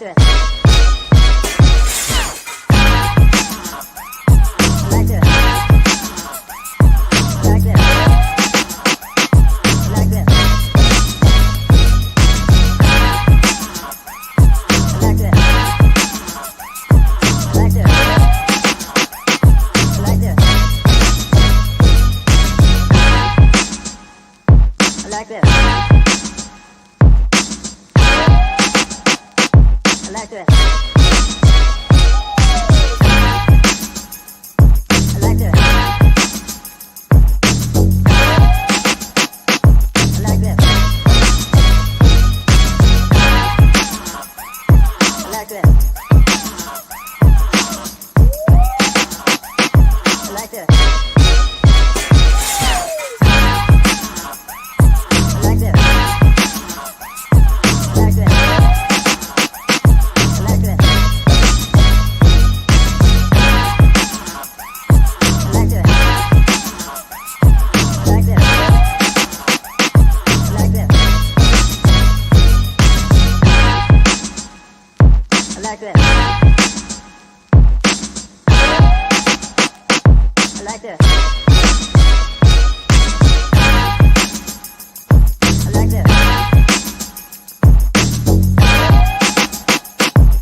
that. Like that. Like that. Like that. Like that. Like that. Like that. Like that. Like that. Like that. Like that. Like that. Like that. Like that. Like that. Like that. I like that. I like that. I like that.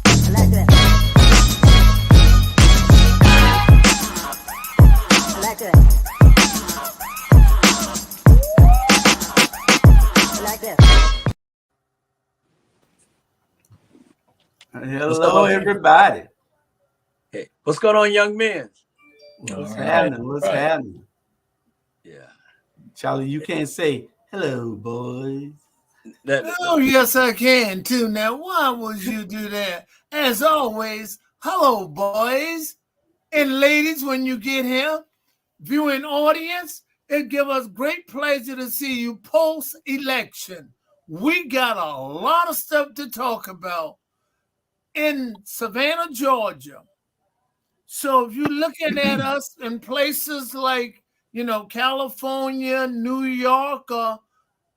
I like that. I like that. Hello, everybody. Hey, what's going on, young men? What's happening? What's happening? Yeah. Charlie, you can't say hello, boys. Oh, yes, I can too. Now, why would you do that? As always, hello, boys and ladies, when you get here, viewing audience, it gives us great pleasure to see you post-election. We got a lot of stuff to talk about in Savannah, Georgia. So if you're looking at us in places like, California, New York, or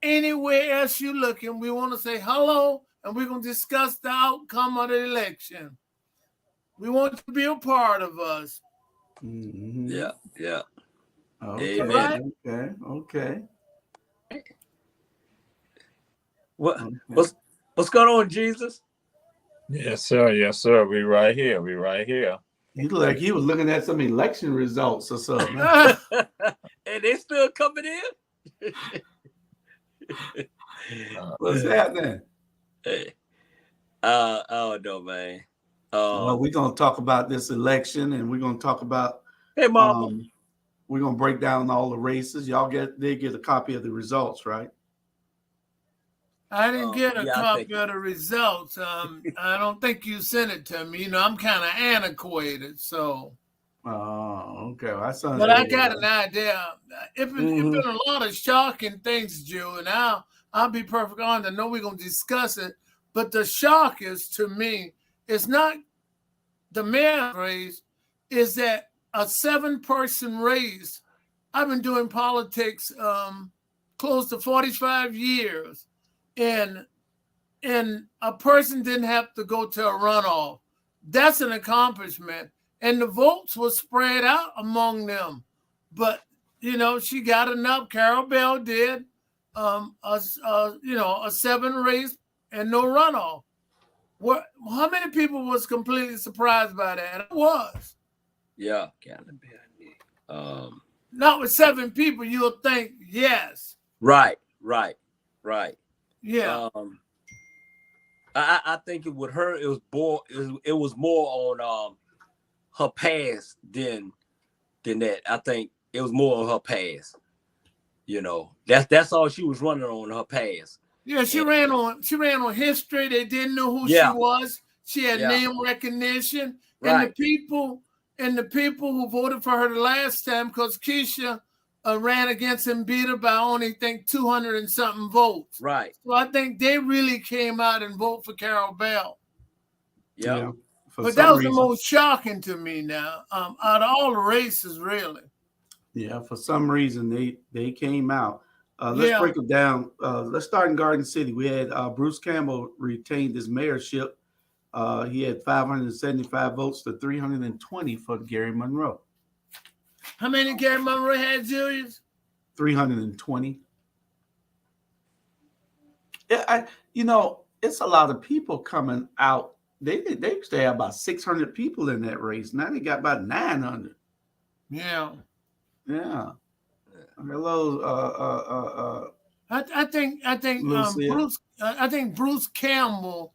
anywhere else you're looking, we want to say hello, and we're going to discuss the outcome of the election. We want you to be a part of us. Mm-hmm. Yeah. Okay, Amen. okay. What's going on, Jesus? Yes, sir. We right here. He looked like he was looking at some election results or something. And they still coming in? What's happening? Hey. I don't know, man. Well, we're going to talk about this election, and we're going to talk about hey, Mama. We're going to break down all the races. Y'all get a copy of the results, right? I didn't get a copy of the results. I don't think you sent it to me. I'm kind of antiquated, so. Oh, okay. Well, but I got an idea. It's been a lot of shocking things, Joe, and I'll be perfectly honest. I know we're going to discuss it, but the shock is, to me, it's not the mayor race, is that a 7-person race. I've been doing politics close to 45 years. And a person didn't have to go to a runoff. That's an accomplishment. And the votes were spread out among them. But, she got enough. Carol Bell did a 7 race and no runoff. How many people was completely surprised by that? I was. Yeah, kind of. Not with 7 people, you'll think, yes. Right. Yeah. I think with her, it was more on her past than that. I think it was more on her past. That's all she was running on, her past. Yeah, she ran on history. They didn't know who she was. She had name recognition. Right. And the people who voted for her the last time, because Keisha ran against and beat her by only, 200 and something votes. Right. So I think they really came out and voted for Carol Bell. Yeah. But that was the most shocking to me now, out of all the races, really. Yeah, for some reason they came out. Let's break it down. Let's start in Garden City. We had Bruce Campbell retained his mayorship He had 575 votes to 320 for Gary Monroe. How many Gary Monroe had, Julius? 320. Yeah, it's a lot of people coming out. They used to have about 600 people in that race. Now they got about 900. Yeah. Yeah. Hello. I think Lucia. Bruce Campbell.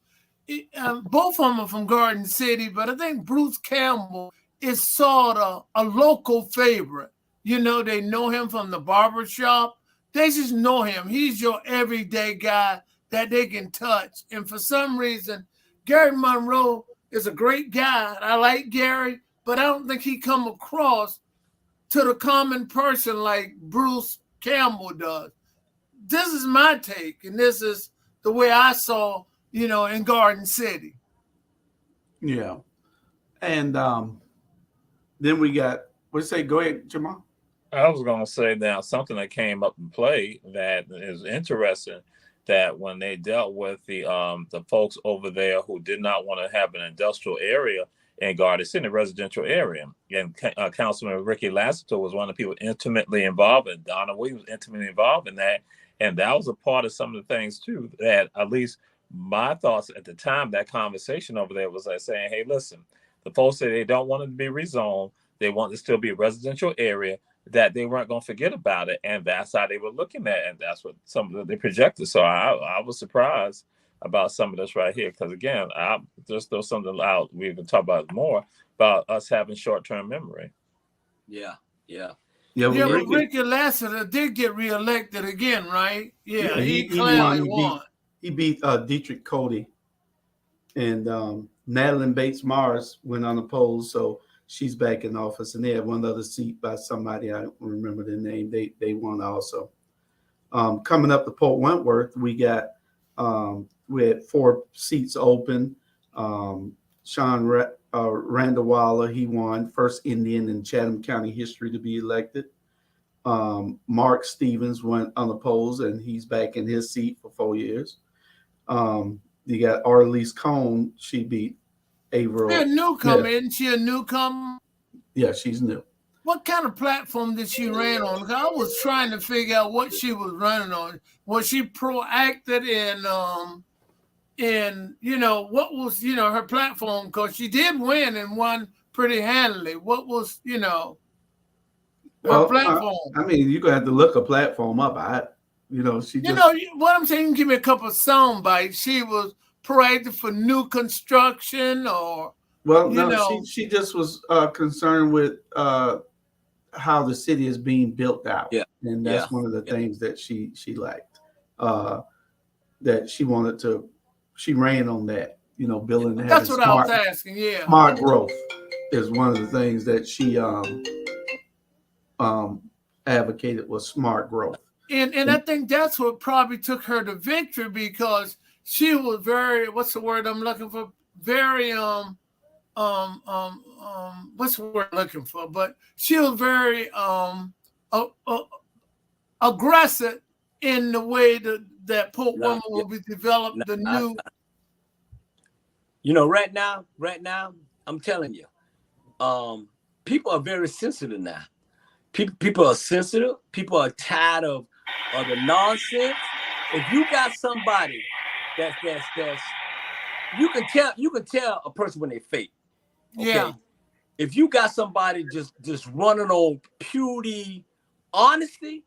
Both of them are from Garden City, but I think Bruce Campbell is sort of a local favorite. You know, they know him from the barber shop. They just know him. He's your everyday guy that they can touch. And for some reason, Gary Monroe is a great guy. I like Gary, but I don't think he come across to the common person like Bruce Campbell does. This is my take, and this is the way I saw, in Garden City. Yeah. And then we got, go ahead, Jamal. I was going to say now something that came up in play that is interesting, that when they dealt with the folks over there who did not want to have an industrial area in Garden City, residential area, and Councilman Ricky Lassiter was one of the people intimately involved, and Donna Williams was intimately involved in that. And that was a part of some of the things too, that at least my thoughts at the time, that conversation over there was like saying, hey, listen, the folks say they don't want it to be rezoned. They want it to still be a residential area, that they weren't going to forget about it. And that's how they were looking at it. And that's what some of they projected. So I was surprised about some of this right here. Because again, there's still something out. We can talk about more about us having short-term memory. Yeah. But Ricky Lassiter did get reelected again, right? Yeah, he clearly won. He beat Dietrich Cody, and Madeline Bates Mars went unopposed, so she's back in office. And they had one other seat by somebody, I don't remember the name. They won also. Coming up to Port Wentworth, we had 4 seats open. Sean Randawala, he won, first Indian in Chatham County history to be elected. Mark Stevens went unopposed, and he's back in his seat for 4 years. You got Arlise Cone, she beat Averill. She's a newcomer, isn't she a newcomer? Yeah, she's new. What kind of platform did she run on? Because I was trying to figure out what she was running on. Was she proactive in what was her platform? Because she did win and won pretty handily. What was her platform? I mean, you're gonna have to look a platform up. She just, what I'm saying. Give me a couple of sound bites. She was proactive for new construction, or she just was concerned with how the city is being built out. Yeah, and that's one of the things that she liked. That she wanted to. She ran on that, building. That's what I was asking. Yeah, smart growth is one of the things that she advocated, was smart growth. And I think that's what probably took her to victory, because she was very, what's the word I'm looking for? Very what's the word I'm looking for? But she was very aggressive in the way that Port Woman will be developed. Right now, I'm telling you, people are very sensitive now. People are sensitive. People are tired of the nonsense. If you got somebody that's you can tell a person when they fake. Okay? Yeah. If you got somebody just running on purity honesty,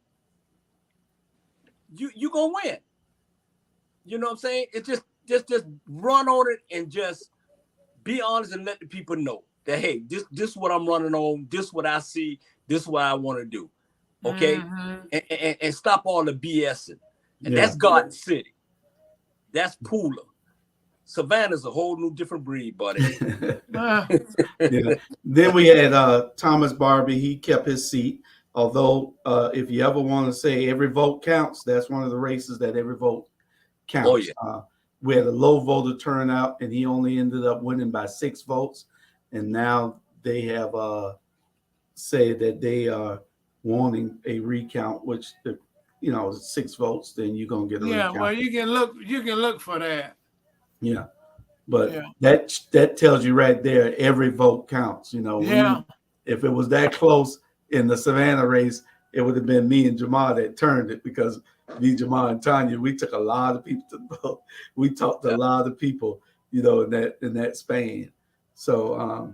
you gonna win. You know what I'm saying? It's just run on it and just be honest and let the people know that, hey, this is what I'm running on. This is what I see. This is what I want to do. Okay, and stop all the BSing. And that's Garden City. That's Pooler. Savannah's a whole new different breed, buddy. Then we had Thomas Barbie. He kept his seat. Although, if you ever want to say every vote counts, that's one of the races that every vote counts. Oh, yeah. We had a low voter turnout, and he only ended up winning by 6 votes. And now they have said that they are wanting a recount, which 6 votes, then you're gonna get a recount. Well, you can look for that. Yeah, But Yeah. that tells you right there, every vote counts. You know, Yeah. if it was that close in the Savannah race, it would have been me and Jamal that turned it, because me, Jamal, and Tanya, we took a lot of people to vote. We talked to a lot of people, you know, in that span. So,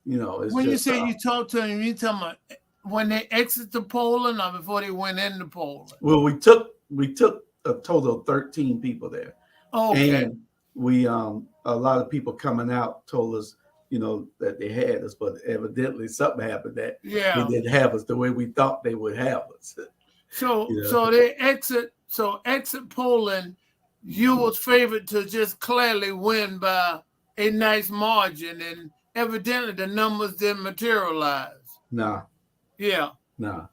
you know, it's When just you say you talked to them, you talking about when they exit the polling or before they went in the polling? well, we took a total of 13 people there. Okay. And we a lot of people coming out told us, you know, that they had us, but evidently something happened that they Yeah. didn't have us the way we thought they would have us. So You know? so they exit polling, you was favored to just clearly win by a nice margin, and evidently the numbers didn't materialize. Nah, Yeah. nah.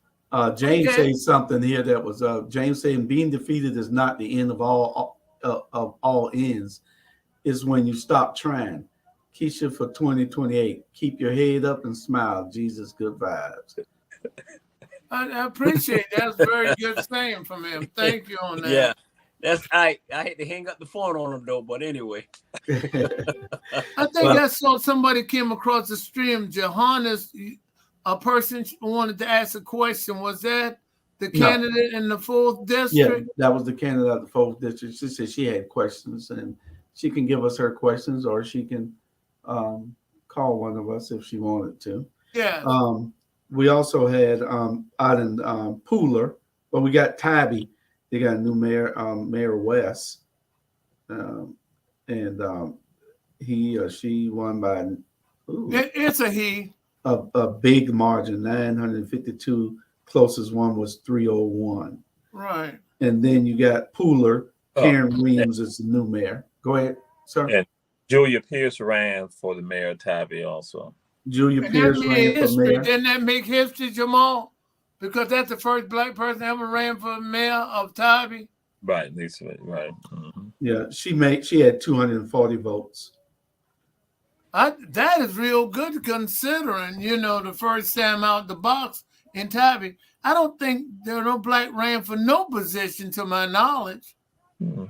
James Okay. says something here that was James saying being defeated is not the end of all ends. It's when you stop trying. Keisha for 2028. Keep your head up and smile. Jesus, good vibes. I appreciate that. That's very good saying from him. Thank you on that. Yeah, that's I had to hang up the phone on him though, but anyway. I think I saw somebody came across the stream. Johannes, a person wanted to ask a question. Was that the candidate in the 4th district? Yeah, that was the candidate of the 4th district. She said she had questions, and she can give us her questions, or she can call one of us if she wanted to. Yeah. We also had out in Pooler, but we got Tybee. They got a new mayor, Mayor West, and he or she won by It's a he. A big margin, 952. Closest one was 301. Right. And then you got Pooler. Karen Williams is the new mayor. Go ahead, sir. And Julia Pierce ran for the mayor of Tybee also. Julia Pierce ran for mayor. Didn't that make history, Jamal? Because that's the first black person ever ran for mayor of Tybee. Right, Lisa, right. Mm-hmm. Yeah, she had 240 votes. That is real good considering, you know, the first time out the box in Tybee. I don't think there are no black ran for no position to my knowledge. Mm-hmm.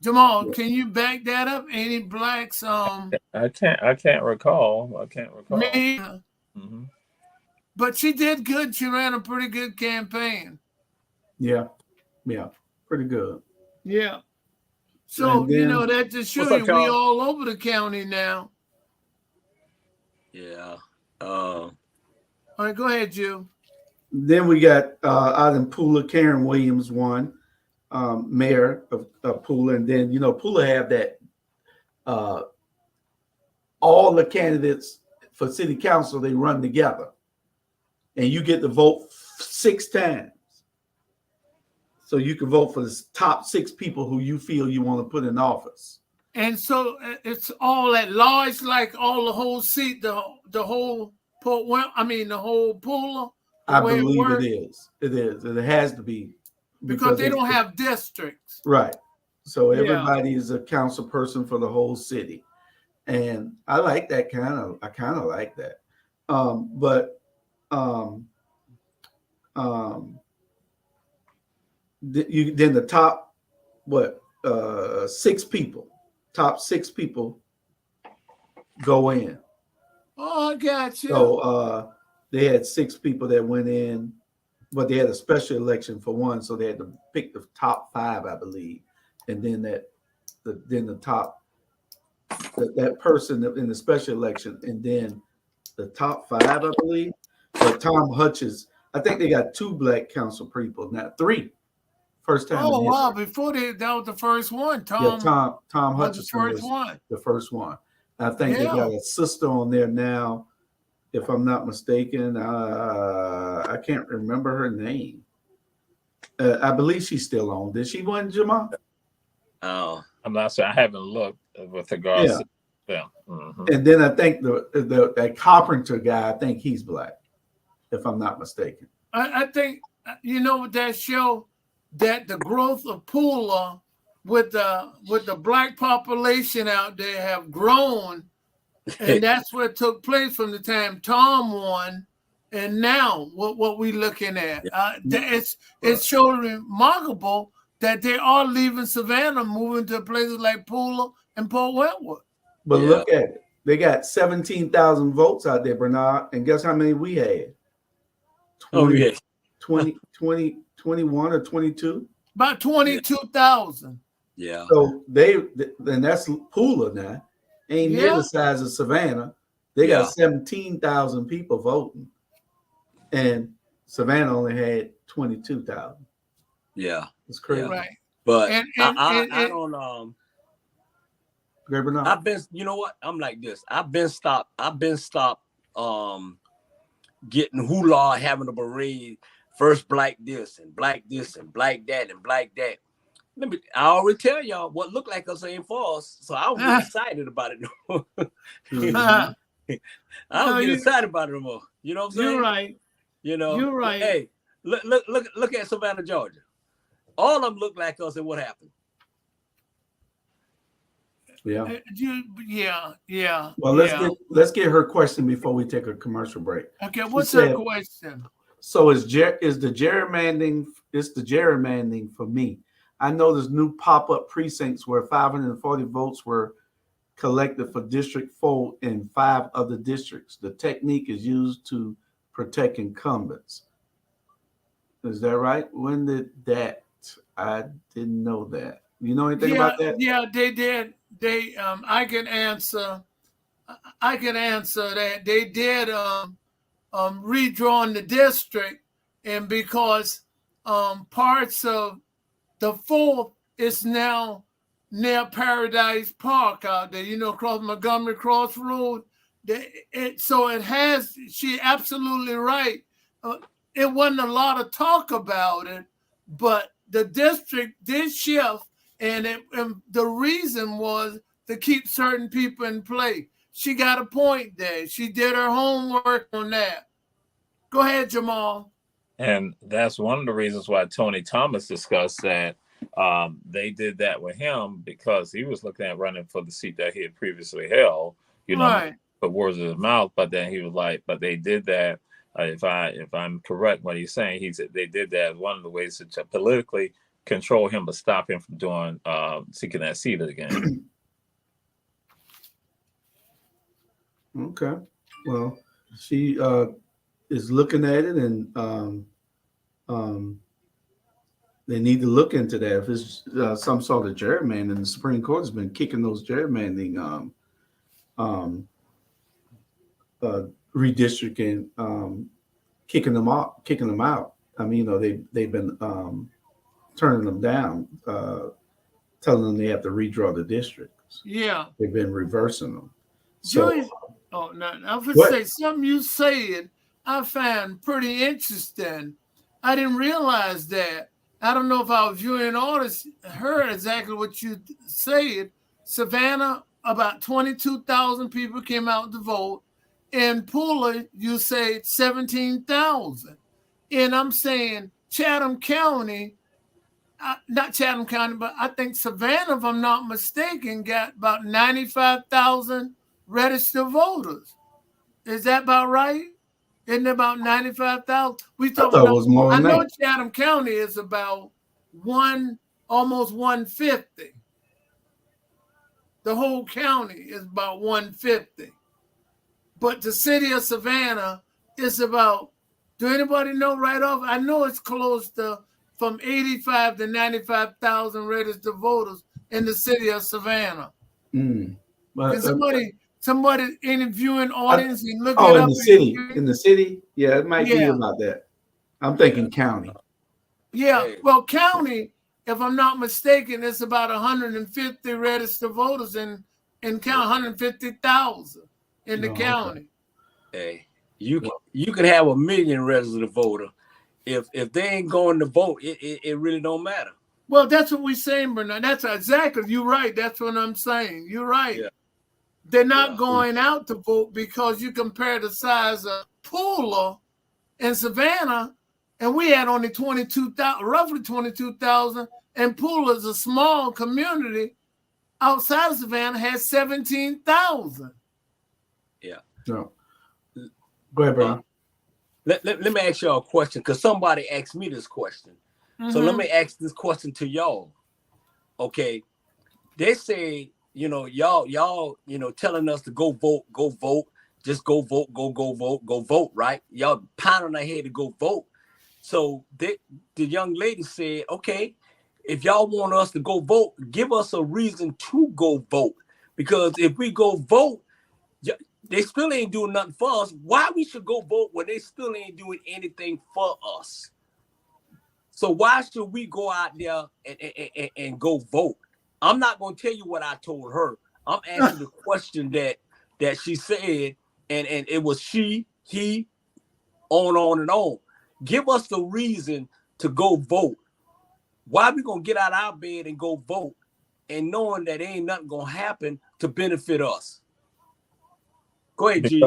Jamal, can you back that up? Any blacks? I can't recall. Me. Mm-hmm. But she did good. She ran a pretty good campaign. Yeah, pretty good. Yeah. So, then, you know, that just shows you we all over the county now. Yeah. All right, go ahead, Jill. Then we got out in Pooler, Karen Williams won, mayor of Pooler. And then, you know, Pooler have that all the candidates for city council, they run together. And you get to vote 6 times. So you can vote for the top 6 people who you feel you want to put in office. And so it's all at large, like all the whole seat, the whole the whole Pooler. I believe it is. It is. It has to be. Because they don't have districts. Right. So everybody is a council person for the whole city. And I like that I kind of like that. Then the top, top 6 people go in. Oh, I got you. So they had 6 people that went in, but they had a special election for one, so they had to pick the top 5, I believe, and then that person in the special election, and then the top 5, I believe. But Tom Hutchins, I think they got 2 black council people now, 3. First time. Oh wow! Before that was the first one. Tom Hutchison was the first one. I think they got a sister on there now, if I'm not mistaken. I can't remember her name. I believe she's still on. Did she win, Jamal? Oh, I'm not sure. I haven't looked with regards to them. Mm-hmm. And then I think that Carpenter guy, I think he's black, if I'm not mistaken. I think, you know what that show, that the growth of Pooler with the black population out there have grown, and that's what took place from the time Tom won, and now what we looking at. It's so remarkable that they are leaving Savannah, moving to places like Pooler and Port Wentworth. But Yeah. look at it. They got 17,000 votes out there, Bernard. And guess how many we had? 20, 21 or 22. About 22,000. Yeah. So and that's Pula now. Ain't near the size of Savannah. They got 17,000 people voting. And Savannah only had 22,000. Yeah. It's crazy. Right. But I don't Great Bernard. I've been, you know what? I'm like this. I've been stopped getting hula, having a parade, first black this and black that and black that. I already tell y'all what looked like us ain't for us, so I don't get excited about it no more. I don't get excited about it no more. You know what I'm saying? You're right. You know, you're right. Hey, look at Savannah, Georgia. All of them look like us, and what happened? Yeah. Yeah. Well, let's get her question before we take a commercial break. Okay, what's her question? So is the gerrymandering? It's the gerrymandering for me. I know there's new pop-up precincts where 540 votes were collected for District 4 in 5 other districts. The technique is used to protect incumbents. Is that right? When did that? I didn't know that. You know anything about that? Yeah, they did. I can answer that. They did redrawing the district, and because parts of the 4th is now near Paradise Park out there, across Montgomery Cross Road. She absolutely right. It wasn't a lot of talk about it, but the district did shift, and the reason was to keep certain people in play. She got a point there. She did her homework on that. Go ahead, Jamal. And that's one of the reasons why Tony Thomas discussed that they did that with him, because he was looking at running for the seat that he had previously held, right. Put words in his mouth, but then he was like, but they did that. If I'm correct what he's saying, he said they did that as one of the ways to politically control him, but stop him from doing seeking that seat again. Okay. Well, she is looking at it, and they need to look into that. If it's some sort of gerrymandering, the Supreme Court has been kicking those gerrymandering redistricting, kicking them out. I mean, they've been turning them down, telling them they have to redraw the districts. Yeah, they've been reversing them. So, I would say something you said I found pretty interesting. I didn't realize that. I don't know if our viewing audience heard exactly what you said. Savannah, about 22,000 people came out to vote. In Pula, you said 17,000. And I'm saying Chatham County, not Chatham County, but I think Savannah, if I'm not mistaken, got about 95,000 registered voters. Is that about right? Isn't it about 95,000? I thought it was more than that. I know Chatham County is about almost 150. The whole county is about 150. But the city of Savannah is about, do anybody know right off? I know it's close to from 85 to 95,000 registered voters in the city of Savannah. Can somebody in the viewing audience and look it up? In the city? Yeah, it might be about that. I'm thinking county. Yeah, well, county, if I'm not mistaken, it's about 150 registered voters in county, 150,000 in the county. Hey, you can have 1 million registered voter. If they ain't going to vote, it really don't matter. Well, that's what we're saying, Bernard. That's exactly, you're right. That's what I'm saying. You're right. Yeah. They're not going out to vote because you compare the size of Pula and Savannah, and we had only 22,000, roughly 22,000, and Pula is a small community outside of Savannah, has 17,000. Yeah. No. Go ahead, Brian. Let me ask y'all a question, because somebody asked me this question. Mm-hmm. So let me ask this question to y'all. Okay. They say, y'all, telling us to go vote, just go vote, right? Y'all pounding our head to go vote. So the young lady said, okay, if y'all want us to go vote, give us a reason to go vote. Because if we go vote, they still ain't doing nothing for us. Why we should go vote when they still ain't doing anything for us? So why should we go out there and go vote? I'm not going to tell you what I told her. I'm asking the question that she said, and it was she, he, on and on. Give us the reason to go vote. Why we going to get out of our bed and go vote and knowing that ain't nothing going to happen to benefit us? Go ahead, G.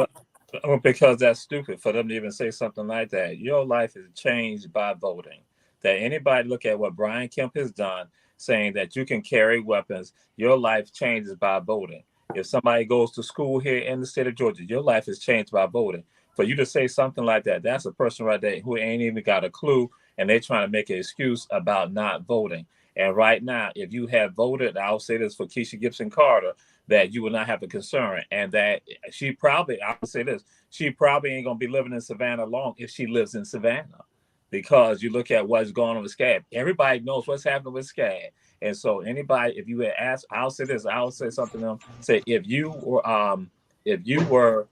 Because that's stupid for them to even say something like that. Your life is changed by voting. That anybody look at what Brian Kemp has done, saying that you can carry weapons, your life changes by voting. If somebody goes to school here in the state of Georgia, your life is changed by voting. For you to say something like that, that's a person right there who ain't even got a clue, and they're trying to make an excuse about not voting. And right now, if you have voted, I'll say this for Keisha Gibson Carter, that you will not have a concern, and that she probably, I'll say this, she probably ain't going to be living in Savannah long if she lives in Savannah. Because you look at what's going on with SCAD. Everybody knows what's happening with SCAD. And so anybody, if you had asked, I'll say this, I'll say something to them, say, if you were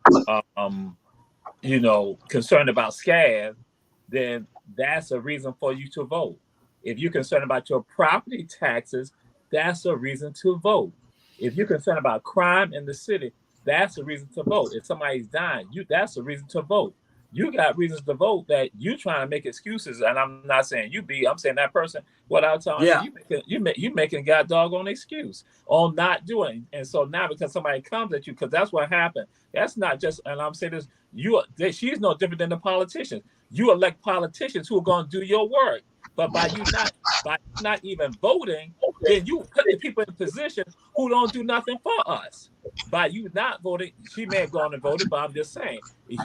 concerned about SCAD, then that's a reason for you to vote. If you're concerned about your property taxes, that's a reason to vote. If you're concerned about crime in the city, that's a reason to vote. If somebody's dying, that's a reason to vote. You got reasons to vote that you trying to make excuses, and I'm not saying you be. I'm saying that person. What I'm telling you making a god doggone excuse on not doing. And so now because somebody comes at you, because that's what happened. That's not just. And I'm saying this. She's no different than the politicians. You elect politicians who are going to do your work, but by not even voting, then you put the people in positions who don't do nothing for us. By you not voting, she may have gone and voted, but I'm just saying,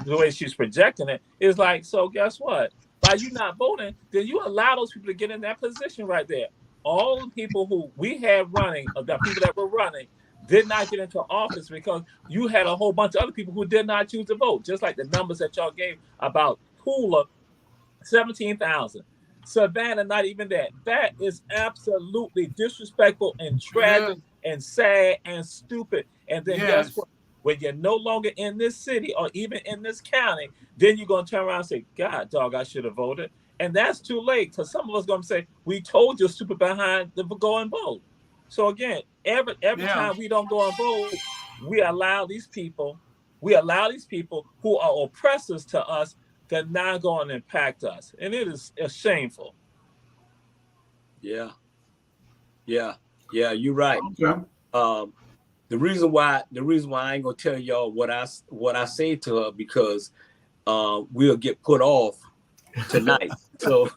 the way she's projecting it is like, so guess what? By you not voting, then you allow those people to get in that position right there. All the people who we had running, the people that were running, did not get into office because you had a whole bunch of other people who did not choose to vote. Just like the numbers that y'all gave about Pula, 17,000. Savannah, not even that. That is absolutely disrespectful and tragic and sad and stupid. And then guess what? When you're no longer in this city or even in this county, then you're going to turn around and say, God, dog, I should have voted. And that's too late because some of us going to say, we told you stupid behind to go and vote. So again, every time we don't go and vote, we allow these people who are oppressors to us to not go and impact us. And it is shameful. Yeah, you're right. Okay. The reason why I ain't gonna tell y'all what I say to her because we'll get put off tonight. So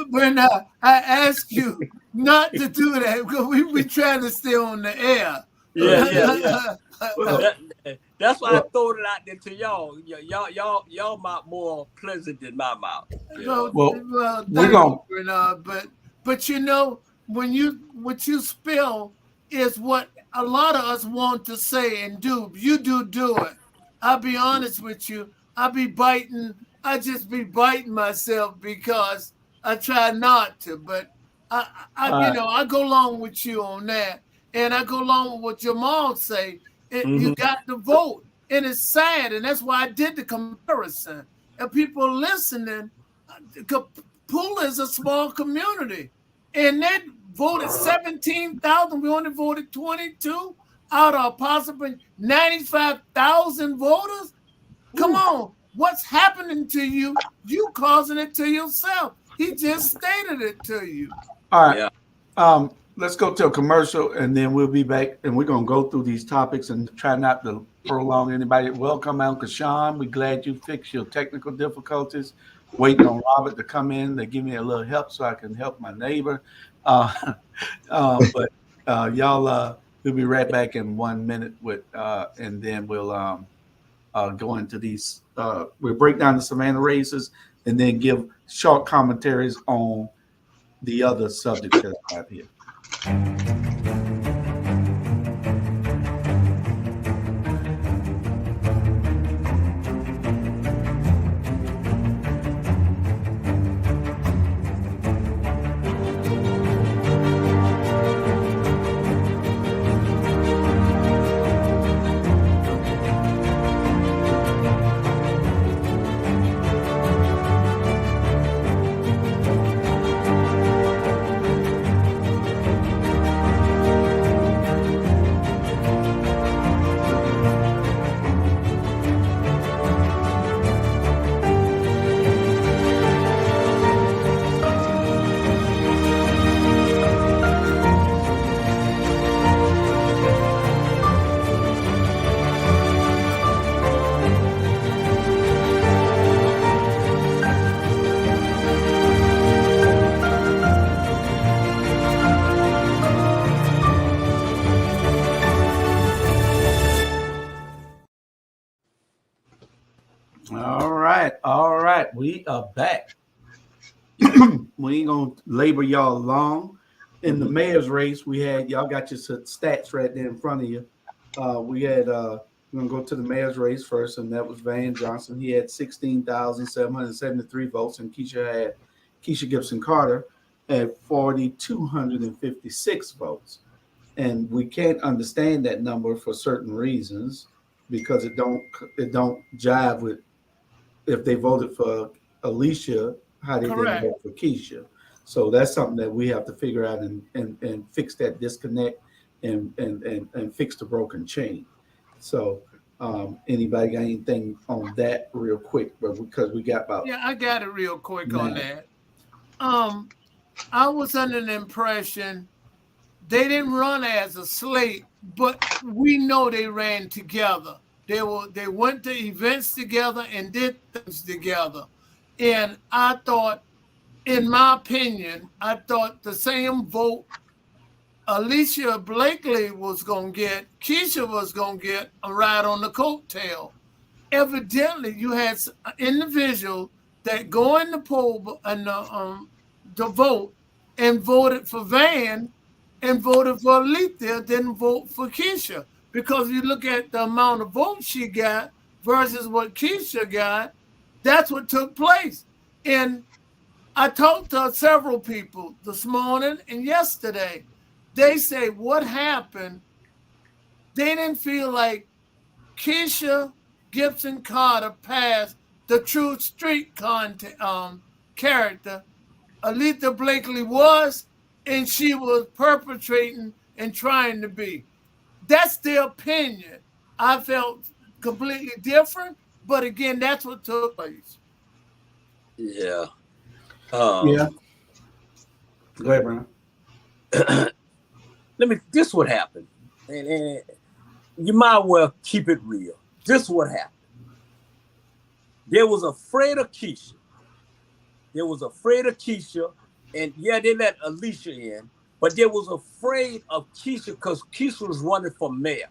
When I ask you not to do that because we trying to stay on the air. Yeah. That's why I throw it out there to y'all. Y'all mouth more pleasant than my mouth. Well, we're gonna. But you know, what you spill is what a lot of us want to say and do. You do it. I'll be honest with you. I just be biting myself because I try not to. But I go along with you on that, and I go along with what Jamal say. You got to vote, and it's sad, and that's why I did the comparison. And people listening, Pula is a small community, and they voted 17,000. We only voted 22 out of possibly 95,000 voters. Come on, what's happening to you? You causing it to yourself. He just stated it to you. All right. Yeah. Let's go to a commercial, and then we'll be back, and we're going to go through these topics and try not to prolong anybody. Welcome, Uncle Sean. We're glad you fixed your technical difficulties. Waiting on Robert to come in to give me a little help so I can help my neighbor. But y'all, we'll be right back in 1 minute and then we'll go into these. We'll break down the Savannah races and then give short commentaries on the other subjects that's out here. All right. We are back. We ain't gonna labor y'all long. In the mayor's race, we had y'all got your stats right there in front of you. We had we're gonna go to the mayor's race first, and that was Van Johnson. He had 16,773 votes, and Keisha Gibson Carter had 4,256 votes. And we can't understand that number for certain reasons because it don't jive with if they voted for Alicia, how they didn't Correct. vote for Keisha. So that's something that we have to figure out and fix that disconnect and fix the broken chain. So anybody got anything on that real quick? But because we got about Yeah, I got it real quick on 9. that. I was under the impression they didn't run as a slate, but we know they ran together. They went to events together and did things together. And I thought, in my opinion, I thought the same vote Alicia Blakely was gonna get, Keisha was gonna get a ride on the coattail. Evidently, you had an individual that go in the poll and the vote and voted for Van and voted for Alethea, didn't vote for Keisha. Because you look at the amount of votes she got versus what Keisha got, that's what took place. And I talked to several people this morning and yesterday. They say what happened, they didn't feel like Keisha Gibson Carter passed the true street character Aletha Blakely was, and she was perpetrating and trying to be. That's their opinion. I felt completely different, but again, that's what took place. Yeah. Yeah. Go ahead, Brian. This what happened. And you might well keep it real. This what happened. They was afraid of Keisha. And yeah, they let Alicia in, but they was afraid of Keisha because Keisha was running for mayor.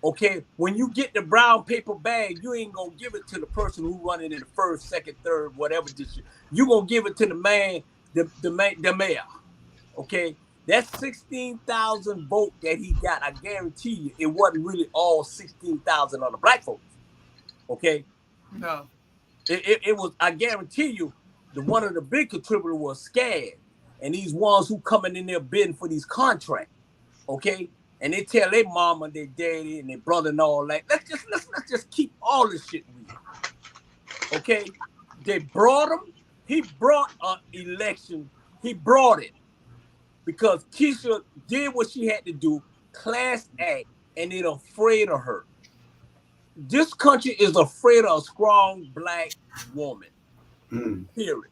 Okay, when you get the brown paper bag, you ain't gonna give it to the person who running in the first, second, third, whatever district. You gonna give it to the man, the mayor. Okay, that 16,000 vote that he got, I guarantee you, it wasn't really all 16,000 of the black folks. Okay, No. It was. I guarantee you, one of the big contributors was scared, and these ones who coming in there bidding for these contracts. Okay. And they tell their mama, their daddy, and their brother and all that. Let's just keep all this shit real. Okay? They brought him. He brought an election. He brought it because Keisha did what she had to do, class act, and they're afraid of her. This country is afraid of a strong black woman. Period.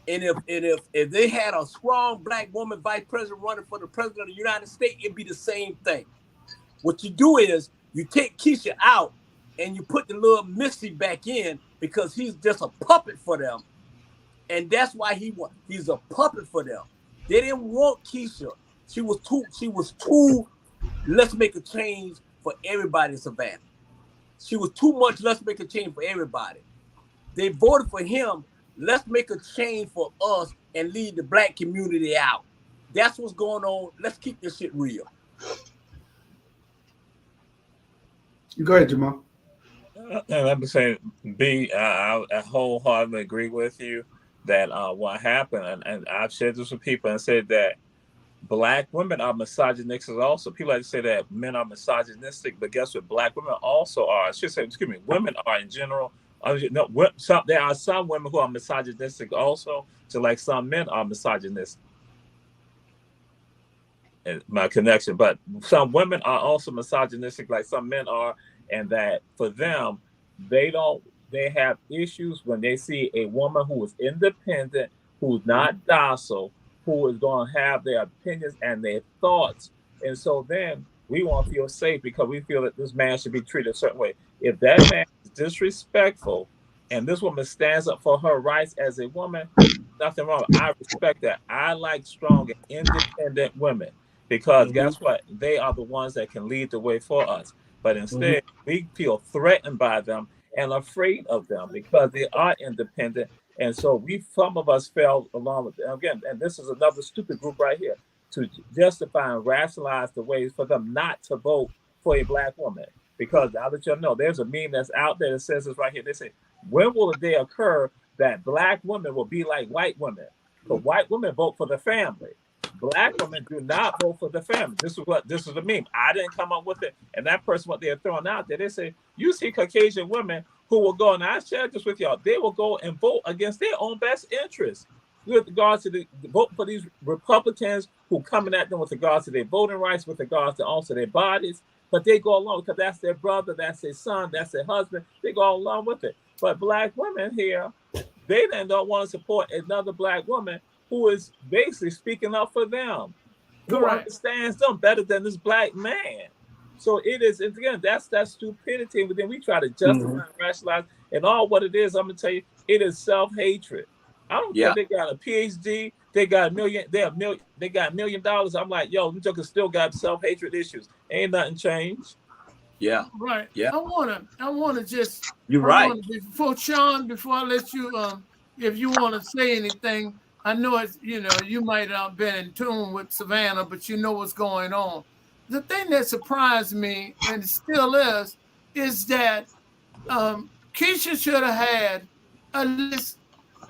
And if they had a strong black woman vice president running for the president of the United States, it'd be the same thing. What you do is you take Keisha out and you put the little Missy back in because he's just a puppet for them. And that's why he's a puppet for them. They didn't want Keisha. She was too, let's make a change for everybody in Savannah. She was too much, let's make a change for everybody. They voted for him. Let's make a change for us and leave the black community out. That's what's going on. Let's keep this shit real. Go ahead, Jamal. Let me say, B, I wholeheartedly agree with you that what happened, and I've shared this with people and said that black women are misogynistic also. People like to say that men are misogynistic, but guess what? Black women also are. I should say, excuse me, women are in general. No, there are some women who are misogynistic also, just like some men are misogynistic. And my connection, but some women are also misogynistic, like some men are, and that for them, they have issues when they see a woman who is independent, who's not docile, who is going to have their opinions and their thoughts, and so then we want to feel safe because we feel that this man should be treated a certain way. If that man is disrespectful and this woman stands up for her rights as a woman, nothing wrong. I respect that. I like strong and independent women because guess what? They are the ones that can lead the way for us. But instead, we feel threatened by them and afraid of them because they are independent. And so some of us fell along with them. Again, and this is another stupid group right here to justify and rationalize the ways for them not to vote for a black woman. Because I'll let you know, there's a meme that's out there that says this right here. They say, when will a day occur that black women will be like white women? Because white women vote for the family. Black women do not vote for the family. This is the meme. I didn't come up with it. And that person, what they're throwing out there, they say, you see Caucasian women who will go, and I shared this with y'all, they will go and vote against their own best interests with regards to the vote for these Republicans who coming at them with regards to their voting rights, with regards to also their bodies. But they go along because that's their brother, that's their son, that's their husband. They go along with it. But black women here, they then don't want to support another black woman who is basically speaking up for them, who understands them better than this black man. So it is, and again, that's that stupidity. But then we try to justify and rationalize, and all what it is, I'm gonna tell you, it is self-hatred. I don't care. They got a PhD, they got $1 million. I'm like, yo, them jokers still got self-hatred issues. Ain't nothing changed. Yeah. Right. Yeah. I wanna just You're right. Sean, before I let you if you want to say anything, I know it's you might have been in tune with Savannah, but you know what's going on. The thing that surprised me, and it still is that Keisha should have had at least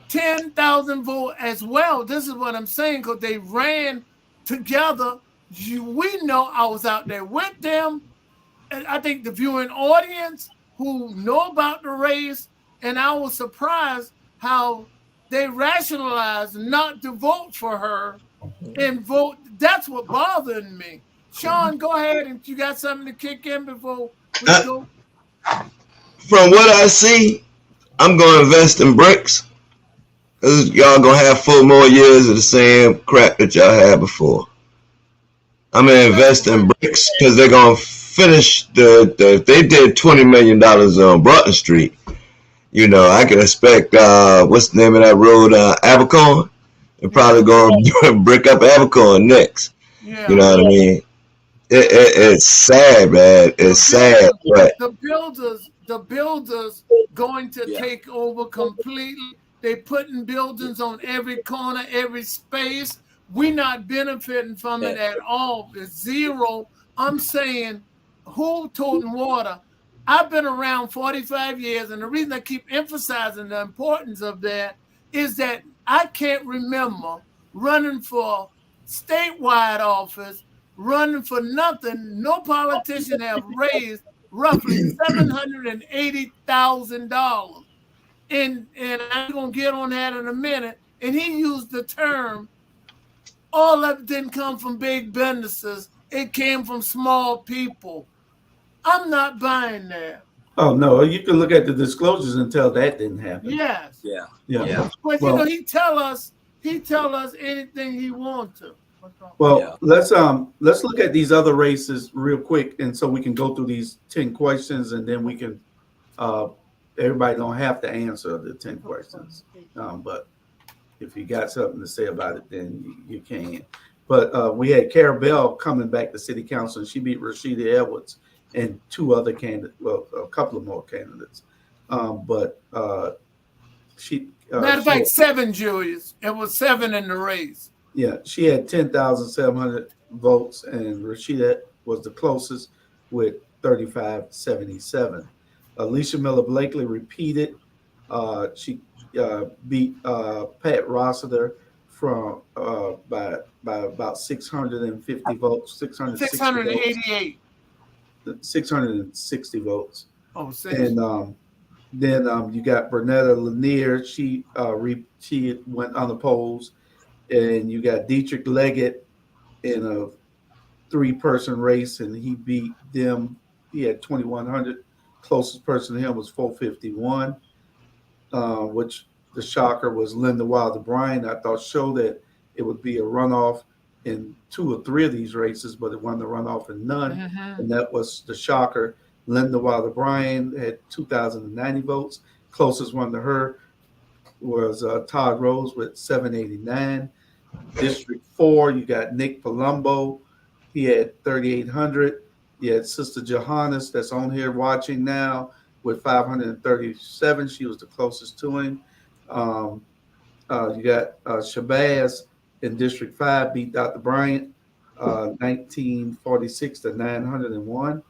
10,000 votes as well. This is what I'm saying, because they ran together. We know I was out there with them. And I think the viewing audience who know about the race, and I was surprised how they rationalized not to vote for her and vote. That's what bothered me. Sean, go ahead, and you got something to kick in before we go? From what I see, I'm going to invest in bricks. Cause y'all going to have 4 more years of the same crap that y'all had before. I'm going to invest in bricks because they're going to finish they did $20 million on Broughton Street. I can expect, what's the name of that road, Abercorn? They're probably going to brick up Abercorn next. Yeah. You know what I mean? It's sad, man. It's sad. But the builders going to take over completely. They putting buildings on every corner, every space. We're not benefiting from it at all. It's zero. I'm saying, who toting water? I've been around 45 years, and the reason I keep emphasizing the importance of that is that I can't remember running for statewide office, running for nothing. No politician have raised roughly $780,000. And I'm going to get on that in a minute. And he used the term, all of it didn't come from big businesses. It came from small people. I'm not buying that. Oh, no, you can look at the disclosures and tell that didn't happen. Yes. Yeah. But, he tell us anything he wants to. Well, let's look at these other races real quick, and so we can go through these 10 questions, and then we can everybody don't have to answer the 10 questions, but if you got something to say about it, then you can. But we had Cara Bell coming back to city council, and she beat Rashida Edwards and 2 other candidates, well, a couple of more candidates, but she matter of fact, 7, Julius. It was 7 in the race. Yeah, she had 10,700 votes, and Rashida was the closest with 3,577. Alicia Miller Blakely repeated. She beat Pat Rossiter from by about 650 votes, 688. 660 votes. Oh, and then you got Bernetta Lanier. She went unopposed. And you got Dietrich Leggett in a 3-person race, and he beat them. He had 2,100. Closest person to him was 451, which the shocker was Linda Wilder Bryan. I thought showed that it would be a runoff in 2 or 3 of these races, but it wasn't a runoff in none. And that was the shocker. Linda Wilder Bryan had 2,090 votes. Closest one to her was Todd Rose with 789. District 4, you got Nick Palumbo. He had 3,800. You had Sister Johannes that's on here watching now with 537. She was the closest to him. You got Shabazz in District 5 beat Dr. Bryant 1946 to 901.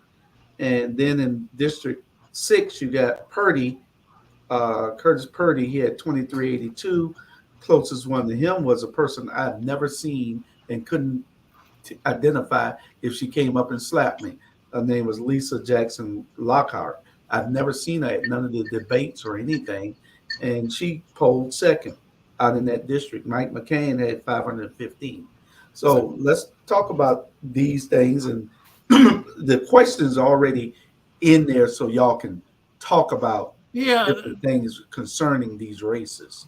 And then in District 6, you got Purdy, Curtis Purdy. He had 2382. Closest one to him was a person I've never seen and couldn't identify if she came up and slapped me. Her name was Lisa Jackson Lockhart. I've never seen her at none of the debates or anything. And she polled second out in that district. Mike McCain had 515. So let's talk about these things. And the questions are already in there so y'all can talk about different things concerning these races.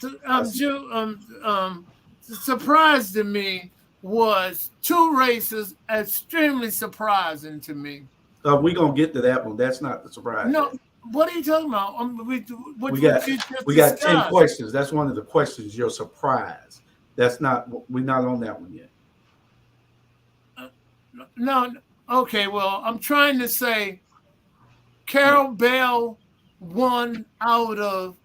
Surprised to me was two races extremely surprising to me. We're going to get to that one. That's not the surprise. No, what are you talking about? We got 10 questions. That's one of the questions. You're surprised. That's not, we're not on that one yet. No, okay, well, I'm trying to say Carol Bell won out of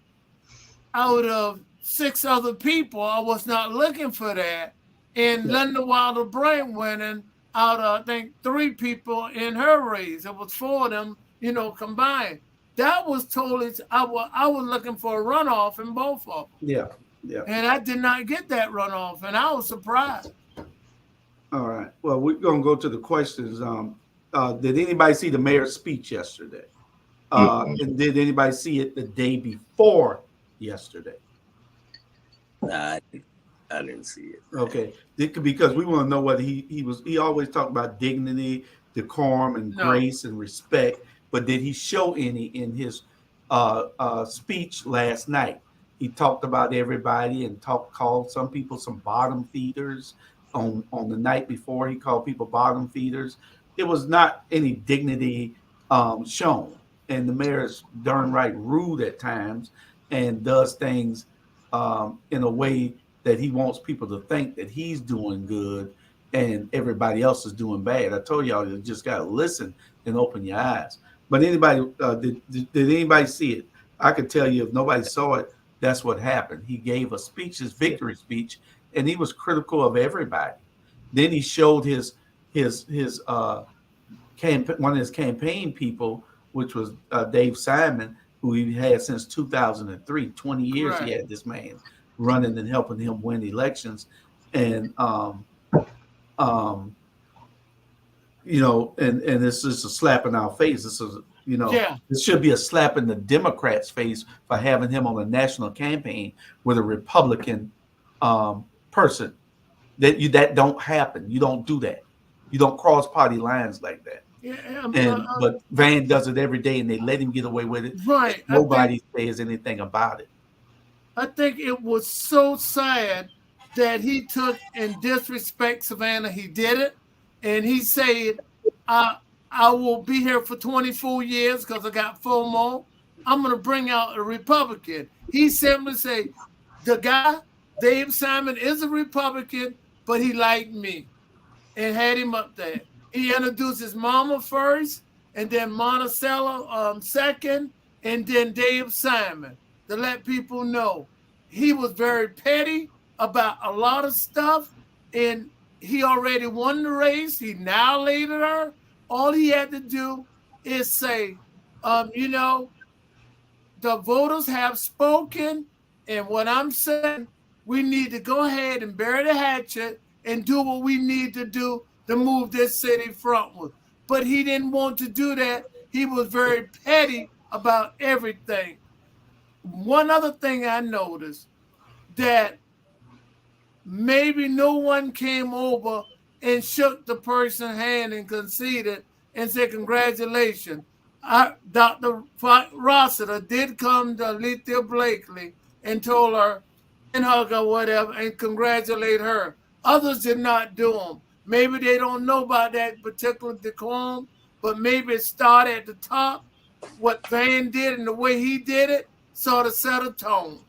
6 other people. I was not looking for that. And Linda Wilder Brand winning out of, I think, 3 people in her race. It was 4 of them, combined. That was totally, I was looking for a runoff in both of them. Yeah. And I did not get that runoff, and I was surprised. All right. Well, we're going to go to the questions. Did anybody see the mayor's speech yesterday? And did anybody see it the day before yesterday? Nah, I didn't see it. Okay, because we want to know whether he always talked about dignity, decorum, and grace and respect, but did he show any in his speech last night? He talked about everybody and called some people some bottom feeders on the night before. He called people bottom feeders. It was not any dignity shown, and the mayor is darn right rude at times and does things in a way that he wants people to think that he's doing good and everybody else is doing bad. I told y'all you just got to listen and open your eyes. But anybody, did anybody see it? I could tell you if nobody saw it, that's what happened. He gave a speech, his victory speech, and he was critical of everybody. Then he showed his one of his campaign people, which was Dave Simon, who he had since 2003. 20 years he had this man running and helping him win elections, and and this is a slap in our face. This is this should be a slap in the Democrats' face for having him on a national campaign with a Republican person. That don't happen. You don't do that. You don't cross party lines like that. But Van does it every day, and they let him get away with it. Right. Nobody says anything about it. I think it was so sad that he took and disrespect Savannah. He did it, and he said, I will be here for 24 years because I got 4 more. I'm going to bring out a Republican. He simply said, the guy, Dave Simon, is a Republican, but he liked me and had him up there. He introduced his mama first, and then Monticello second, and then Dave Simon, to let people know he was very petty about a lot of stuff, and he already won the race. He annihilated her. All he had to do is say, the voters have spoken, and what I'm saying, we need to go ahead and bury the hatchet and do what we need to do to move this city frontward. But he didn't want to do that. He was very petty about everything. One other thing I noticed, that maybe no one came over and shook the person's hand and conceded and said, congratulations. Dr. Rossiter did come to Alethea Blakely and told her, and hug her, whatever, and congratulate her. Others did not do them. Maybe they don't know about that particular decorum, but maybe it started at the top. What Van did and the way he did it sort of set a tone.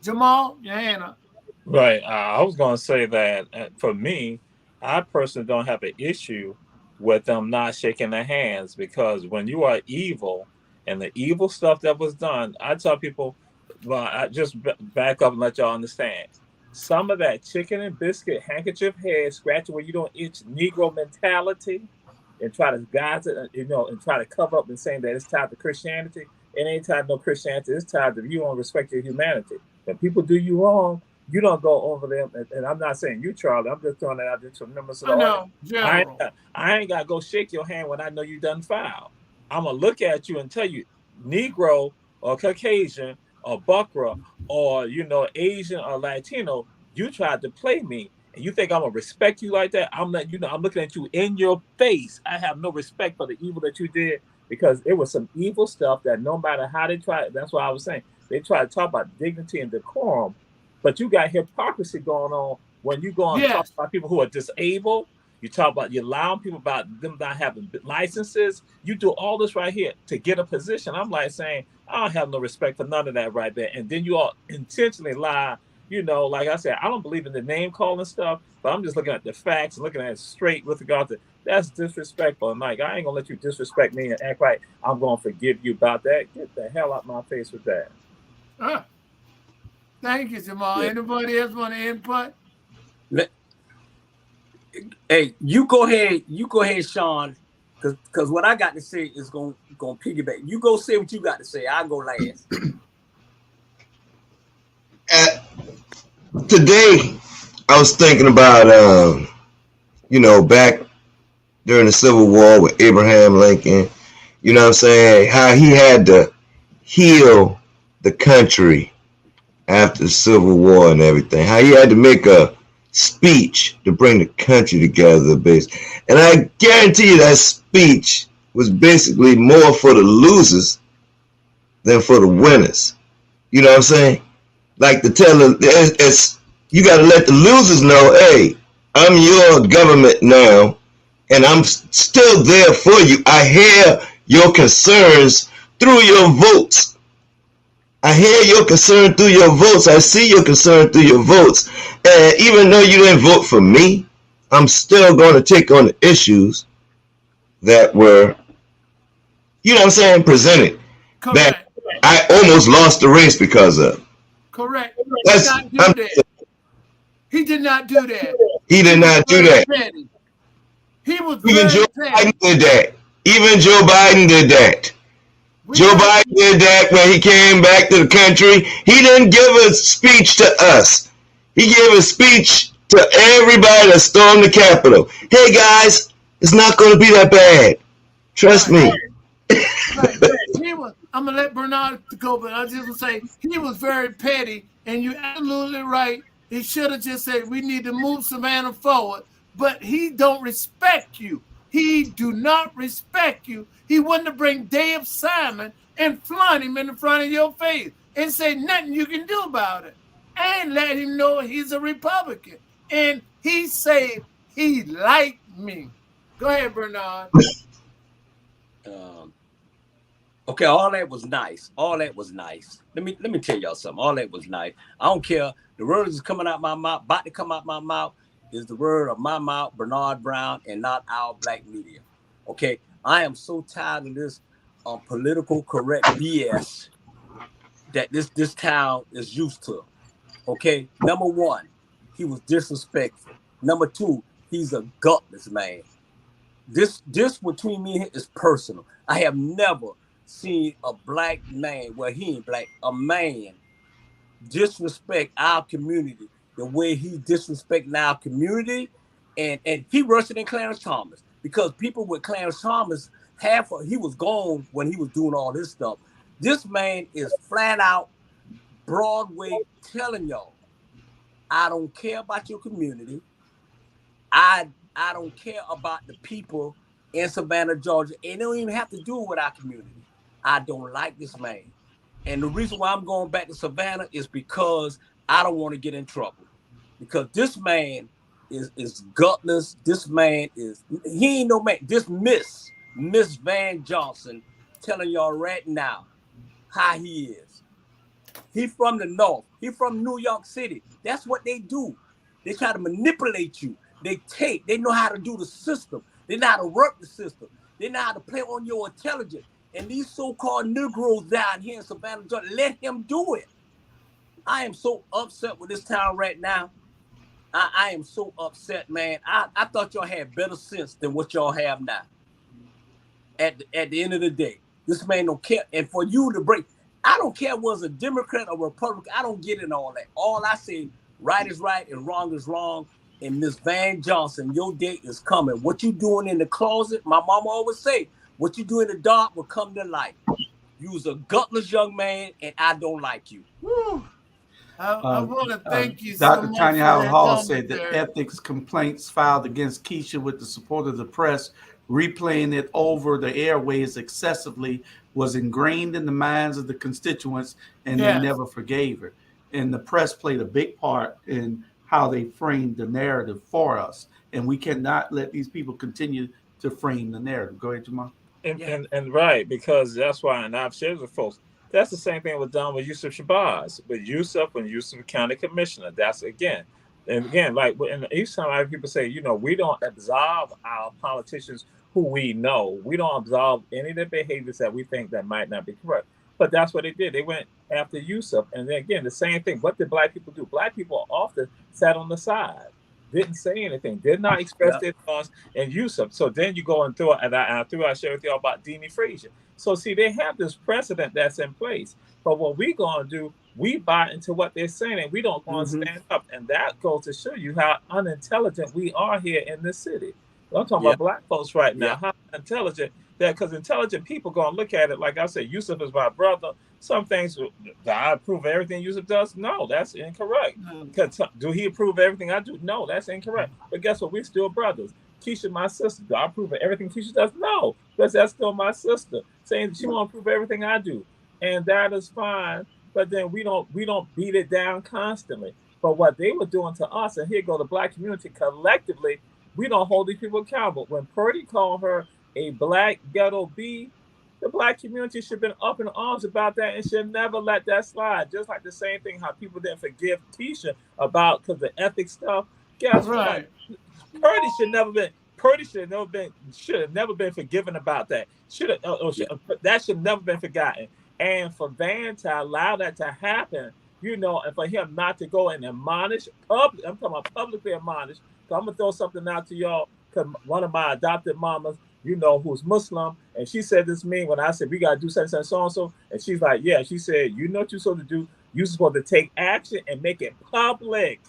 Jamal, your hand up. Right. I was going to say that for me, I personally don't have an issue with them not shaking their hands, because when you are evil and the evil stuff that was done. I tell people, well, I just back up and let y'all understand. Some of that chicken and biscuit, handkerchief head, scratch where you don't itch, Negro mentality, and try to guide it, and try to cover up and saying that it's tied to Christianity. It ain't tied to no Christianity. It's tied to you don't respect your humanity. When people do you wrong, you don't go over them. And I'm not saying you, Charlie. I'm just throwing that out there to members of the audience. General. I ain't got to go shake your hand when I know you done foul. I'm going to look at you and tell you, Negro or Caucasian or Buckra or, Asian or Latino, you tried to play me. And you think I'm going to respect you like that? I'm not, I'm looking at you in your face. I have no respect for the evil that you did, because it was some evil stuff that no matter how they try, that's what I was saying. They try to talk about dignity and decorum, but you got hypocrisy going on when you go and talk about people who are disabled. You talk about you allowing people about them not having licenses. You do all this right here to get a position. I'm like saying, I don't have no respect for none of that right there. And then you all intentionally lie. Like I said, I don't believe in the name calling stuff, but I'm just looking at the facts and looking at it straight with regard to that's disrespectful. And like, I ain't gonna let you disrespect me and act like I'm gonna forgive you about that. Get the hell out my face with that. Thank you, Jamal. Yeah. Anybody else want to input? Hey, you go ahead, Sean, because what I got to say is gonna piggyback. You go say what you got to say. I'll go last. Today, I was thinking about, back during the Civil War with Abraham Lincoln, you know what I'm saying, how he had to heal the country after the Civil War and everything, how he had to make a speech to bring the country together, and I guarantee you that speech was basically more for the losers than for the winners. You know what I'm saying? Like to tell them, you got to let the losers know, hey, I'm your government now, and I'm still there for you. I hear your concerns through your votes. I hear your concern through your votes. I see your concern through your votes. And even though you didn't vote for me, I'm still going to take on the issues that were, presented. Correct. That I almost lost the race because of. Correct. He did not do that. He did not do that. Petty. He was Even Joe petty. Biden did that. Even Joe Biden did that. Joe Biden did that when he came back to the country. He didn't give a speech to us. He gave a speech to everybody that stormed the Capitol. Hey guys, it's not going to be that bad. Trust me. I'm going to let Bernard go, but I just want to say he was very petty, and you're absolutely right. He should have just said, we need to move Savannah forward, but he don't respect you. He do not respect you. He wanted to bring Dave Simon and flaunt him in the front of your face and say nothing you can do about it, and let him know he's a Republican. And he said he liked me. Go ahead, Bernard. Okay, all that was nice. All that was nice. Let me tell y'all something. All that was nice. I don't care. The word is coming out my mouth, about to come out my mouth, is the word of my mouth, Bernard Brown, and not our black media. Okay, I am so tired of this political correct BS that this town is used to. Okay, number one, he was disrespectful. Number two, he's a gutless man. This between me and him is personal. I have never seen a black man, well, he ain't black, a man disrespect our community the way he disrespecting our community, and he worse than Clarence Thomas, because people with Clarence Thomas, he was gone when he was doing all this stuff. This man is flat out Broadway telling y'all, I don't care about your community. I don't care about the people in Savannah, Georgia. And it don't even have to do with our community. I don't like this man. And the reason why I'm going back to Savannah is because I don't want to get in trouble. Because this man is gutless. This man he ain't no man. This Miss Van Johnson telling y'all right now how he is. He from the North. He from New York City. That's what they do. They try to manipulate you. They know how to do the system. They know how to work the system. They know how to play on your intelligence. and these so-called Negroes down here in Savannah, Georgia, let him do it. I am so upset with this town right now. I am so upset, man. I thought y'all had better sense than what y'all have now. At the end of the day, this man don't care. And for you to break, I don't care was a Democrat or Republican. I don't get in all that. All I say, right is right and wrong is wrong. And Miss Van Johnson, your day is coming. What you doing in the closet, my mama always say, what you do in the dark will come to light. You's a gutless young man, and I don't like you. Woo. I want to thank you so Dr. much Tanya for Howard that Hall said that commentary. ethics complaints filed against Keisha with the support of the press, replaying it over the airways excessively, was ingrained in the minds of the constituents, and they Yes. never forgave her. And the press played a big part in how they framed the narrative for us. And we cannot let these people continue to frame the narrative. Go ahead, Jamal. And right, because that's why, and I've shared with folks, that's the same thing with done with Yusuf Shabazz, with Yusuf and Yusuf County Commissioner. That's again, like, and each time I have people say, we don't absolve our politicians who we know. We don't absolve any of the behaviors that we think that might not be correct. But that's what they did. They went after Yusuf. And then again, the same thing. What did Black people do? Black people often sat on the side, didn't say anything, did not express their thoughts, and Yusuf. So then you go and through, and I share with y'all about Deanie Frazier. So see, they have this precedent that's in place. But what we gonna do, we buy into what they're saying, and we don't go and stand up. And that goes to show you how unintelligent we are here in this city. I'm talking about Black folks right now, how intelligent that, because intelligent people gonna look at it like I said, Yusuf is my brother. Some things, do I approve of everything Yusuf does? No, that's incorrect. Do he approve of everything I do? No, that's incorrect. But guess what? We're still brothers. Keisha, my sister. Do I approve of everything Keisha does? No, because that's still my sister. Saying she won't approve of everything I do, and that is fine. But then we don't beat it down constantly. But what they were doing to us, and here go the Black community collectively, we don't hold these people accountable. When Purdy called her a Black ghetto bee, the Black community should have been up in arms about that and should never let that slide. Just like the same thing, how people didn't forgive Keisha about because the ethics stuff. Guess what? Purdy should have never been forgiven about that. That should have never been forgotten. And for Van to allow that to happen, and for him not to go and admonish, I'm talking about publicly admonish. So I'm gonna throw something out to y'all, because one of my adopted mamas, who's Muslim, and she said this to me when I said we gotta do such and so and so, and she's like, yeah, she said, you know what you're supposed to do? You're supposed to take action and make it public.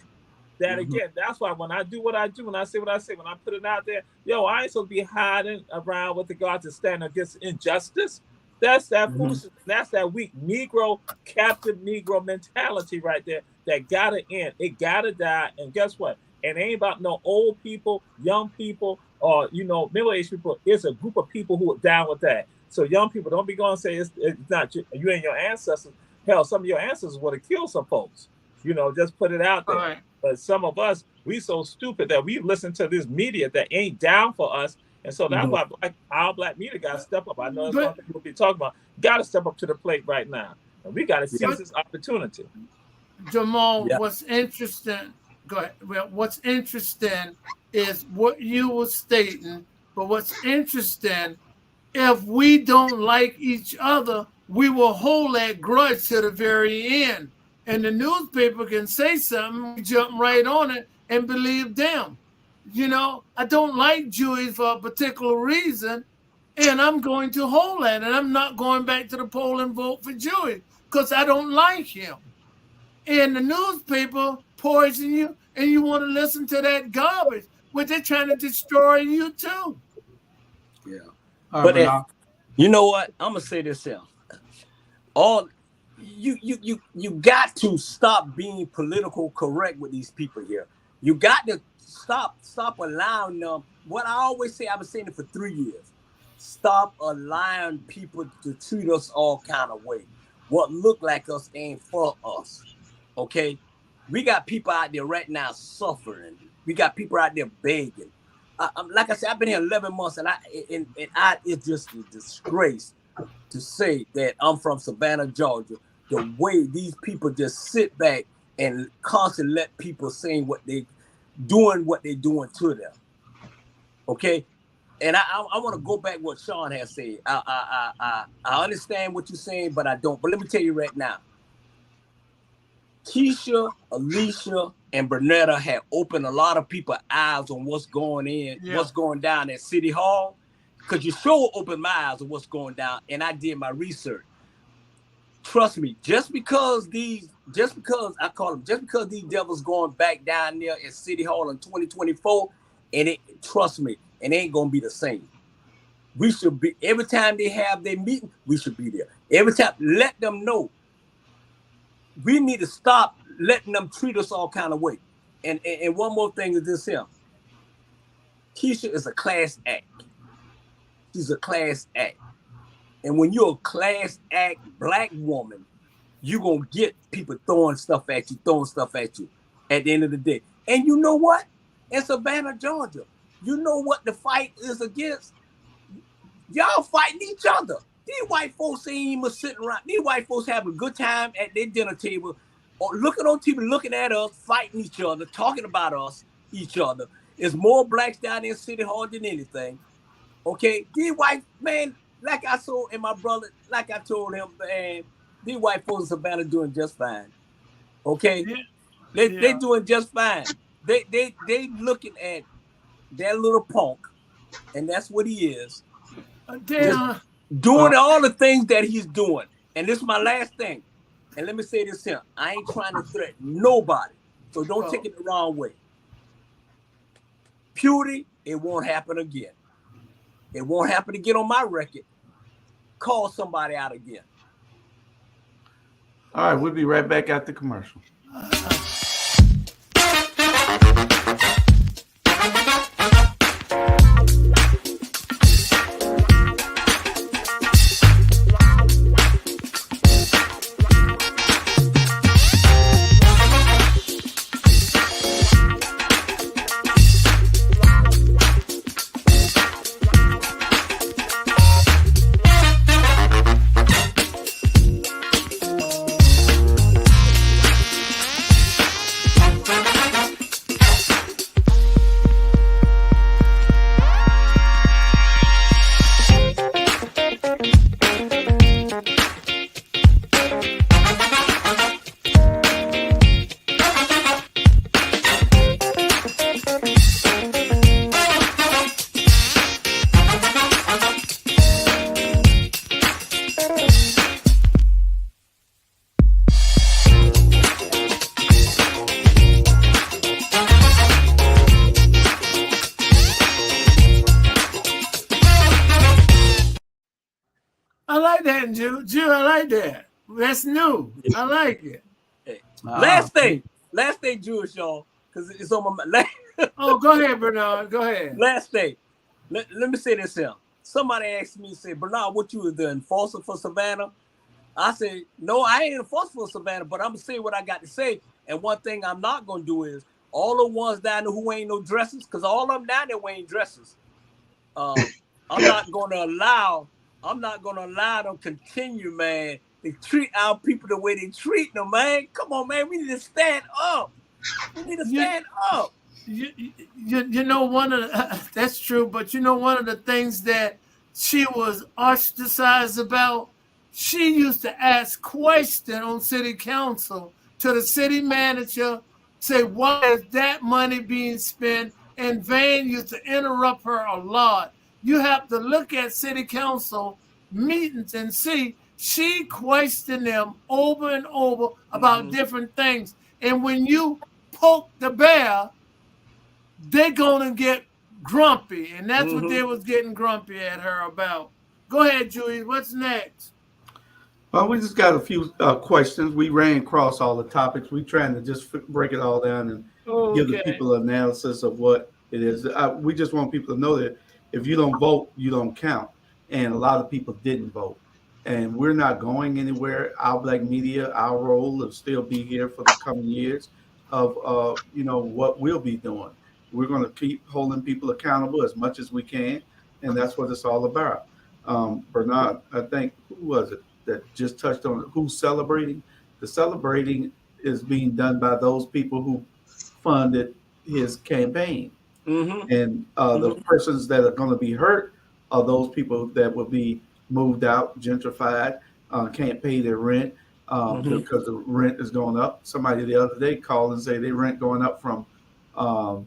That again, that's why when I do what I do, when I say what I say, when I put it out there, I ain't supposed to be hiding around with regard to stand against injustice. That's that foolishness. That's that weak Negro, captive Negro mentality right there that gotta end. It gotta die. And guess what? It ain't about no old people, young people, or middle-aged people. It's a group of people who are down with that. So young people, don't be going to say it's not you and your ancestors. Hell, some of your ancestors would have killed some folks. Just put it out there. Right. But some of us, we so stupid that we listen to this media that ain't down for us. And so that's why our Black media got to step up. I know that's one thing we'll be talking about. Got to step up to the plate right now. And we got to seize this opportunity. Jamal, what's interesting, go ahead. Well, what's interesting is what you were stating, but what's interesting, if we don't like each other, we will hold that grudge to the very end. And the newspaper can say something, we jump right on it and believe them. I don't like Jewish for a particular reason, and I'm going to hold that, and I'm not going back to the poll and vote for Jewish because I don't like him. And the newspaper poison you, and you want to listen to that garbage, but they're trying to destroy you too. Yeah. But you know what? I'm gonna say this here. You got to stop being political correct with these people here. You got to stop allowing them. What I always say, I've been saying it for 3 years. Stop allowing people to treat us all kind of way. What look like us ain't for us. Okay? We got people out there right now suffering. We got people out there begging. Like I said, I've been here 11 months, and it's just a disgrace to say that I'm from Savannah, Georgia. The way these people just sit back and constantly let people saying what they're doing to them. Okay? and I want to go back what Sean has said. I understand what you're saying, but I don't. But let me tell you right now, Keisha, Alicia, and Bernetta had opened a lot of people's eyes on what's going down at City Hall. Because you sure opened my eyes on what's going down, and I did my research. Trust me, just because these devils going back down there at City Hall in 2024, trust me, it ain't gonna be the same. We should be, every time they have their meeting, we should be there. Every time, let them know. We need to stop letting them treat us all kind of way. And one more thing is this here. Keisha is a class act. She's a class act. And when you're a class act black woman, you're going to get people throwing stuff at you at the end of the day. And you know what? In Savannah, Georgia, you know what the fight is against? Y'all fighting each other. These white folks ain't even sitting around. These white folks having a good time at their dinner table, or looking on TV, looking at us, fighting each other, talking about each other. There's more blacks down in City Hall than anything. Okay? These white, man, like I told him, man, these white folks in Savannah doing just fine. Okay? Yeah. They doing just fine. They looking at that little punk, and that's what he is. Doing all the things that he's doing. And this is my last thing. And let me say this here. I ain't trying to threaten nobody. So don't take it the wrong way. Pewdie, it won't happen again. It won't happen again on my record. Call somebody out again. All right, we'll be right back after commercial. Jew, I like that. That's new. I like it. Hey, last thing, Jewish, y'all, because it's on my. Oh, go ahead, Bernard. Go ahead. Last thing. Let me say this here. Somebody asked me, say, Bernard, what you was the enforcer for Savannah? I said, no, I ain't enforcer for Savannah, but I'm gonna say what I got to say. And one thing I'm not gonna do is all the ones down there who ain't no dresses, because all of them down there wearing dresses. I'm not gonna allow them continue, man. They treat our people the way they treat them, man. Come on, man. We need to stand up. You know, one of the, that's true, but you know, one of the things that she was ostracized about, she used to ask questions on city council to the city manager, say, why is that money being spent? And Van used to interrupt her a lot. You have to look at city council meetings and see she questioned them over and over about different things. And when you poke the bear, they're going to get grumpy. And that's what they was getting grumpy at her about. Go ahead, Julie. What's next? Well, we just got a few questions. We ran across all the topics. We're trying to just break it all down and give the people an analysis of what it is. We just want people to know that if you don't vote, you don't count. And a lot of people didn't vote. And we're not going anywhere. Our Black media, our role will still be here for the coming years of what we'll be doing. We're going to keep holding people accountable as much as we can. And that's what it's all about. Bernard, I think, who was it that just touched on it? Who's celebrating? The celebrating is being done by those people who funded his campaign. And the persons that are going to be hurt are those people that will be moved out, gentrified, can't pay their rent because the rent is going up. Somebody the other day called and say their rent going up from $900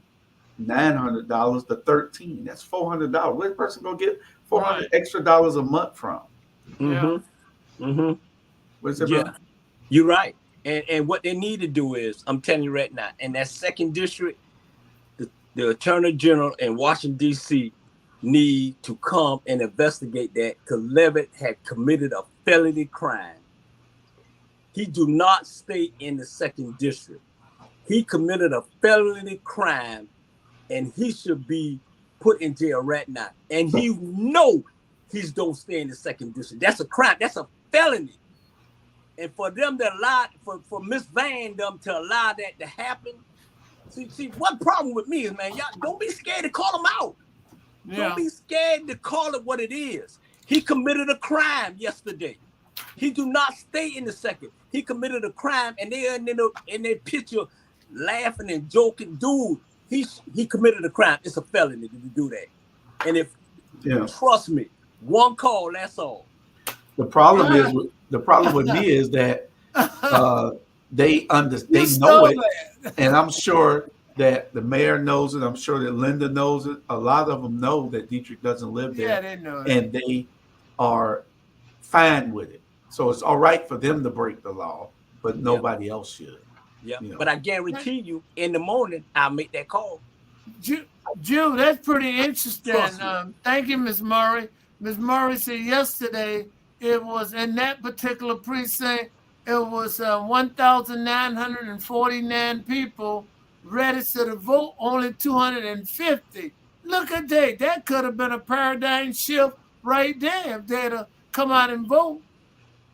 to $1,300. That's $400. Where's the person going to get $400 extra dollars a month from? What's it, Yeah, bro? you're right. And what they need to do is, I'm telling you right now, in that second district, the Attorney General in Washington, D.C. need to come and investigate that because Levitt had committed a felony crime. He do not stay in the second district. He committed a felony crime and he should be put in jail right now. And he know he's don't stay in the second district. That's a crime. That's a felony. And for them to allow, for Miss Van them to allow that to happen, see, one problem with me is, man, y'all don't be scared to call him out. Yeah. Don't be scared to call it what it is. He committed a crime yesterday. He do not stay in the second. He committed a crime, and they are in their picture laughing and joking. Dude, he committed a crime. It's a felony to do that. And if trust me, one call, that's all. The problem with me is that they know it, and I'm sure that the mayor knows it. I'm sure that Linda knows it. A lot of them know that Dietrich doesn't live there, they know it. And they are fine with it. So it's all right for them to break the law, but nobody else should. Yeah, but I guarantee you, in the morning, I'll make that call. Jew, that's pretty interesting. Thank you, Ms. Murray. Ms. Murray said yesterday it was in that particular precinct, it was 1,949 people registered to vote, only 250. Look at that. That could have been a paradigm shift right there if they'd have come out and vote.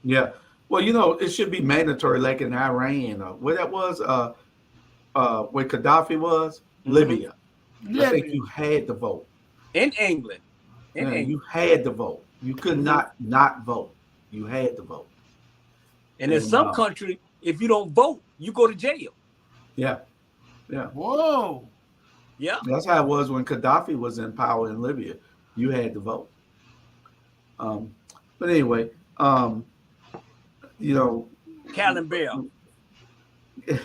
Yeah. Well, it should be mandatory like in Iran or where that was, where Gaddafi was, Libya. I think you had to vote. In England. You had to vote. You could not vote. You had to vote. And in some country, if you don't vote, you go to jail. Yeah. Whoa. Yeah. That's how it was when Gaddafi was in power in Libya. You had to vote. But anyway, Callan Bell. I'm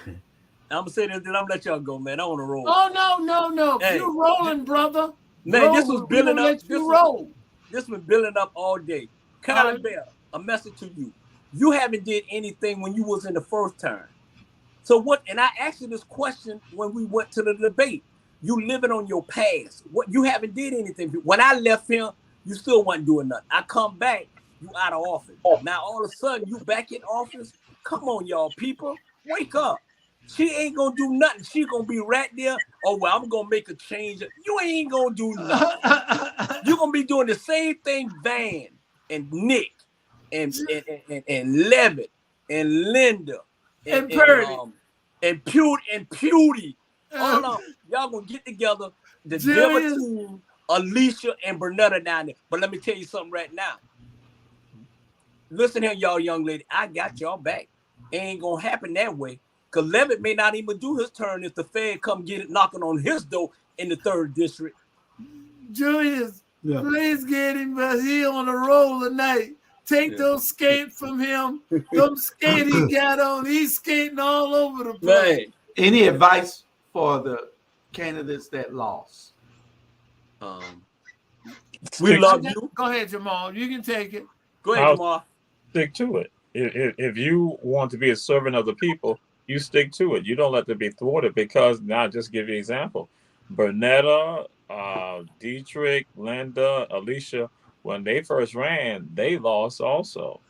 gonna say this, then I'm gonna let y'all go, man. I want to roll. Oh no! Hey. You're rolling, brother. Man, this was building up. This was building up all day. Callan Bell, a message to you. You haven't did anything when you was in the first term. So what? And I asked you this question when we went to the debate. You living on your past. What? You haven't did anything. When I left here, you still wasn't doing nothing. I come back, you out of office. Now all of a sudden you back in office. Come on, y'all, people, wake up. She ain't gonna do nothing. She gonna be right there. Oh well, I'm gonna make a change. You ain't gonna do nothing. You're gonna be doing the same thing. Van and Nick and Levitt and Linda and Purdy and Pewdy. All of y'all gonna get together. The Denver team, Alicia and Bernetta down there. But let me tell you something right now. Listen here, y'all young lady. I got y'all back. It ain't gonna happen that way. Because Levitt may not even do his turn if the Fed come get it knocking on his door in the 3rd district. Julius, please get him, but he on a roll tonight. Take those skates from him. Them skates he got on, he's skating all over the place. Man. Any advice for the candidates that lost? We love you. Go ahead, Jamal. You can take it. Go ahead, Jamal. Stick to it. If you want to be a servant of the people, you stick to it. You don't let them be thwarted because now I'll just give you an example. Bernetta, Dietrich, Linda, Alicia, when they first ran, they lost also,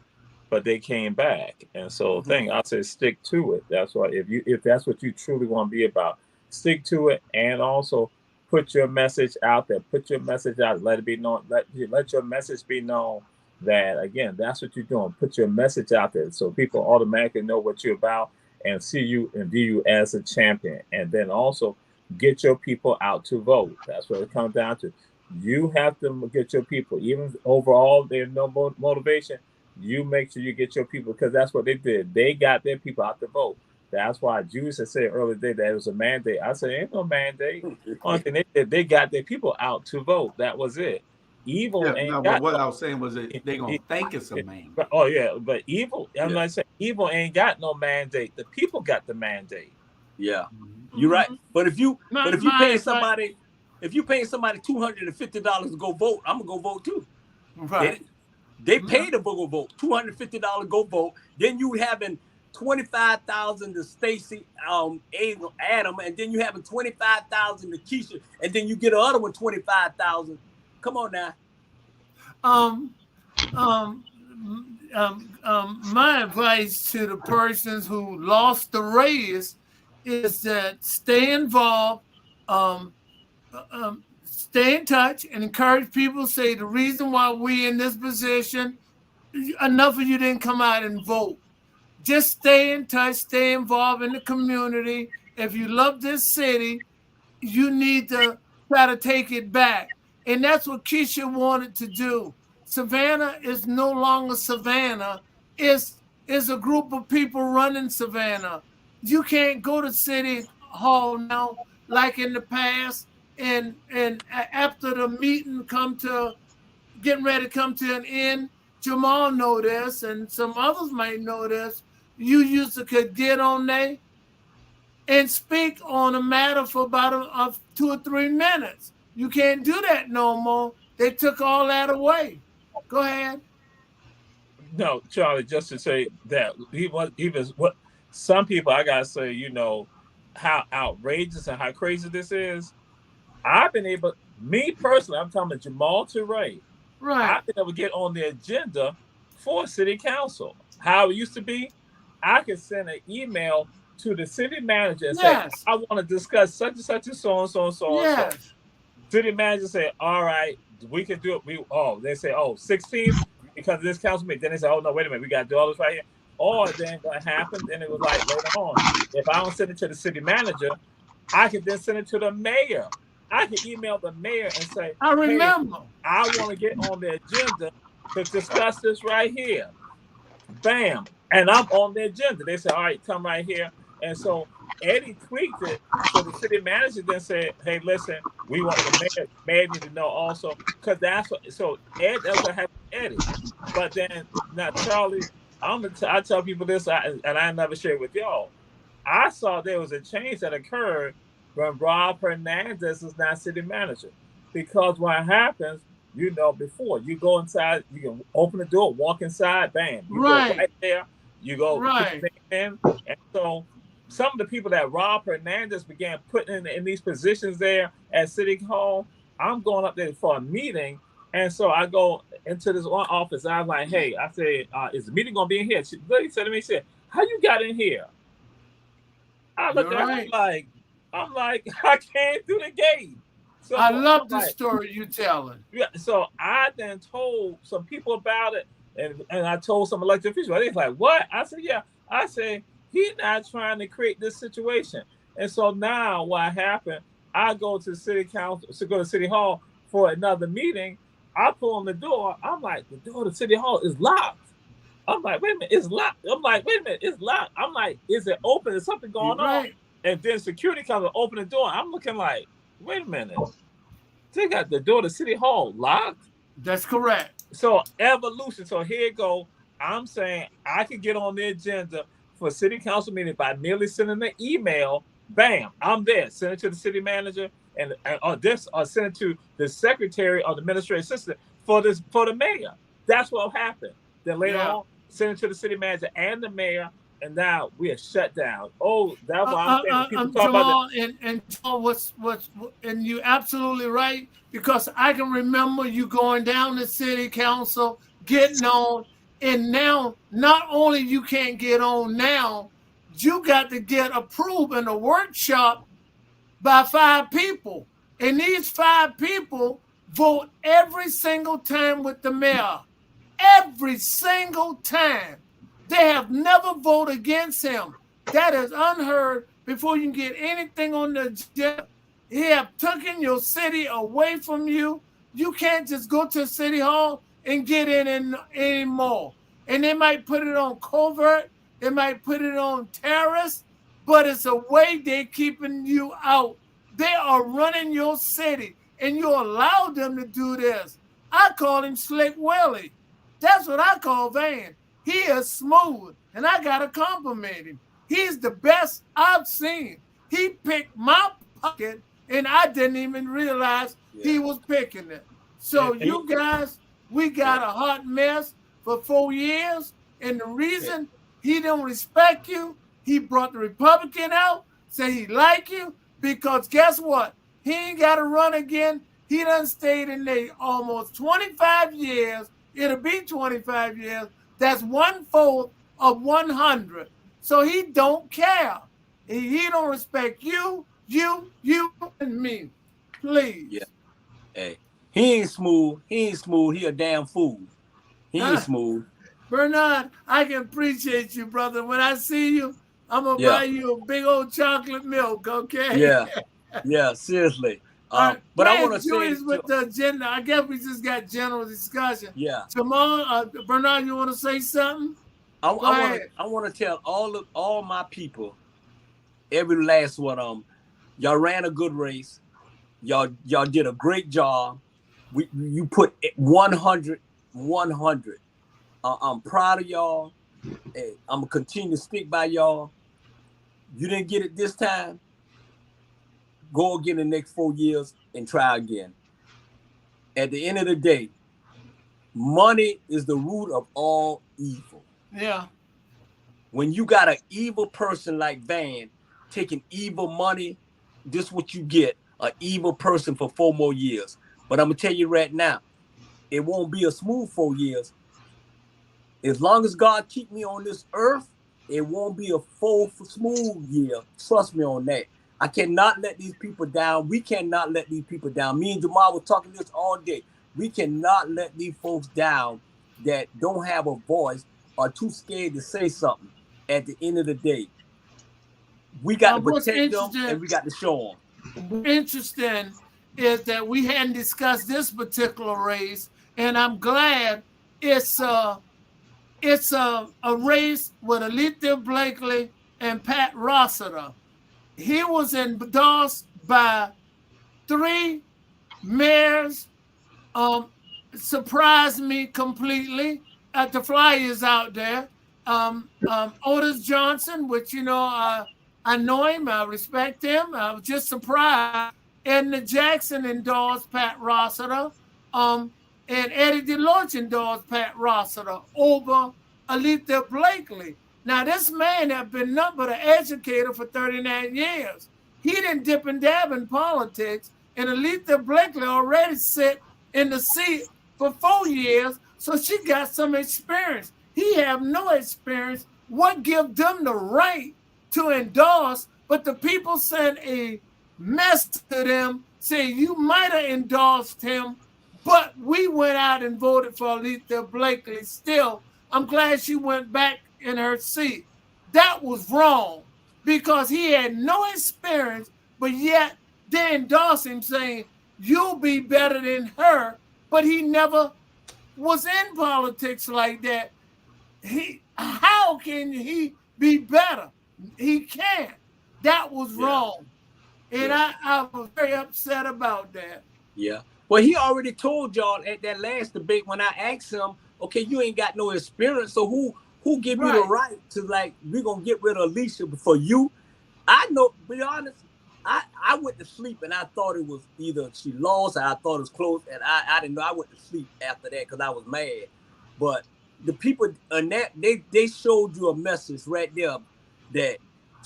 but they came back. And so I say stick to it. That's why if that's what you truly want to be about, stick to it and also put your message out there. Put your message out. Let it be known. Let your message be known that, again, that's what you're doing. Put your message out there so people automatically know what you're about and see you and view you as a champion. And then also get your people out to vote. That's what it comes down to. You have to get your people, even overall there's no motivation. You make sure you get your people because that's what they did. They got their people out to vote. That's why Jews had said earlier today that it was a mandate. I said, ain't no mandate. Only thing they did, they got their people out to vote. That was it. Evil Yeah, ain't no, but got what no. I was saying was that they're gonna think it's a mandate. Oh yeah, but evil. I'm Yeah. not saying evil ain't got no mandate. The people got the mandate. Yeah, you're right. But if you pay somebody, if you pay somebody $250 to go vote, I'm gonna go vote too. Right. They pay to go vote, $250 go vote. Then you having 25,000 to Stacy, Adam, and then you having 25,000 to Keisha, and then you get another one 25,000. Come on now. My advice to the persons who lost the race is that stay involved, stay in touch, and encourage people to say the reason why we in this position, enough of you didn't come out and vote. Just stay in touch, stay involved in the community. If you love this city, you need to try to take it back. And that's what Keisha wanted to do. Savannah is no longer Savannah. It's a group of people running Savannah. You can't go to City Hall now like in the past and after the meeting getting ready to come to an end. Jamal know this and some others might know this. You used to could get on there and speak on a matter for about 2 or 3 minutes. You can't do that no more. They took all that away. Go ahead. No, Charlie, just to say that he was what some people, I gotta say, you know, how outrageous and how crazy this is. I've been able, me personally, I'm talking about Jamal Turay. Right. I've been able to get on the agenda for city council. How it used to be, I could send an email to the city manager and say, I want to discuss such and such and so and so and so and so. City manager say, all right, we can do it. They say, 16th, because of this council meeting. Then they say, oh no, wait a minute, we got to do all this right here. Or then what happened, then it was like later on, if I don't send it to the city manager, I can then send it to the mayor. I can email the mayor and say, I remember. Hey, I want to get on the agenda to discuss this right here. Bam. And I'm on the agenda. They say, all right, come right here. And so Eddie tweaked it. So the city manager then said, hey, listen, we want the mayor need to know also. Because that's what, so Ed, that's what happened to Eddie. But then, now Charlie, I tell people this, and I never share it with y'all. I saw there was a change that occurred when Rob Hernandez is now city manager. Because what happens, you know, before you go inside, you can open the door, walk inside, bam. You go right there, you go right in. And so some of the people that Rob Hernandez began putting in these positions there at City Hall, I'm going up there for a meeting. And so I go into this one office. I was like, hey, I said, is the meeting going to be in here? She said to me, she said, how you got in here? I looked at her I'm like, I came through the gate. So I love the story you telling. Yeah, so I then told some people about it, and I told some elected officials. They was like, what? I said, yeah. I said, he's not trying to create this situation. And so now what happened, I go to city council, to go to City Hall for another meeting. I pull on the door. I'm like, the door to City Hall is locked. I'm like, wait a minute, it's locked. I'm like, wait a minute, it's locked. I'm like, is it open? Is something going on? And then security comes and open the door. I'm looking like, wait a minute. They got the door to City Hall locked? That's correct. So evolution. So here it go. I'm saying I could get on the agenda for city council meeting by merely sending an email. Bam, I'm there. Send it to the city manager and send it to the secretary or the administrative assistant for the mayor. That's what happened. Then later on, send it to the city manager and the mayor. And now we are shut down. Oh, that's why I'm saying people talk about that. And and you're absolutely right, because I can remember you going down to city council, getting on, and now not only you can't get on now, you got to get approved in a workshop by 5 people. And these 5 people vote every single time with the mayor. Every single time. They have never voted against him. That is unheard. Before you can get anything on the agenda, he have taken your city away from you. You can't just go to City Hall and get in anymore. And they might put it on covert. They might put it on terrorists. but it's a way they're keeping you out. They are running your city, and you allow them to do this. I call him Slick Willie. That's what I call Van. He is smooth, and I got to compliment him. He's the best I've seen. He picked my pocket, and I didn't even realize he was picking it. So you guys, we got a hot mess for 4 years, and the reason he don't respect you, he brought the Republican out, say he like you, because guess what? He ain't got to run again. He done stayed in there almost 25 years. It'll be 25 years. That's 1/4 of 100. So he don't care. He don't respect you, and me. Please. Yeah. Hey, he ain't smooth. He ain't smooth. He a damn fool. He ain't smooth. Bernard, I can appreciate you, brother. When I see you, I'm going to buy you a big old chocolate milk, okay? Yeah. Yeah, seriously. But I want to say with the agenda. I guess we just got general discussion. Yeah. Jamal, Bernard, you want to say something? I want to tell all my people, every last one of them, y'all ran a good race. Y'all did a great job. You put 100. I'm proud of y'all. I'm gonna continue to stick by y'all. You didn't get it this time. Go again the next 4 years and try again. At the end of the day, money is the root of all evil. Yeah. When you got an evil person like Van taking evil money, this is what you get, an evil person for 4 more years. But I'm going to tell you right now, it won't be a smooth 4 years. As long as God keep me on this earth, it won't be a full smooth year. Trust me on that. I cannot let these people down. We cannot let these people down. Me and Jamal were talking this all day. We cannot let these folks down that don't have a voice or too scared to say something. At the end of the day, we got to protect them and we got to show them. What's interesting is that we hadn't discussed this particular race, and I'm glad it's a race with Alethea Blakely and Pat Rossiter. He was endorsed by 3 mayors. Surprised me completely at the flyers out there. Otis Johnson, which I know him, I respect him. I was just surprised. Edna Jackson endorsed Pat Rossiter. And Eddie DeLoach endorsed Pat Rossiter over Alethea Blakely. Now, this man had been nothing but an educator for 39 years. He didn't dip and dab in politics, and Alethea Blakely already sit in the seat for 4 years, so she got some experience. He have no experience. What give them the right to endorse? But the people sent a message to them saying, you might have endorsed him, but we went out and voted for Alethea Blakely. Still, I'm glad she went back in her seat. That was wrong because he had no experience, but yet they endorsed him saying, you'll be better than her, but he never was in politics like that. How can he be better? He can't. That was wrong. And I was very upset about that. Yeah. Well, he already told y'all at that last debate when I asked him, okay, you ain't got no experience, so who give you the right to, like, we're going to get rid of Alicia for you? I know, to be honest, I went to sleep and I thought it was either she lost or I thought it was close, and I didn't know. I went to sleep after that because I was mad. But the people on that, they showed you a message right there that,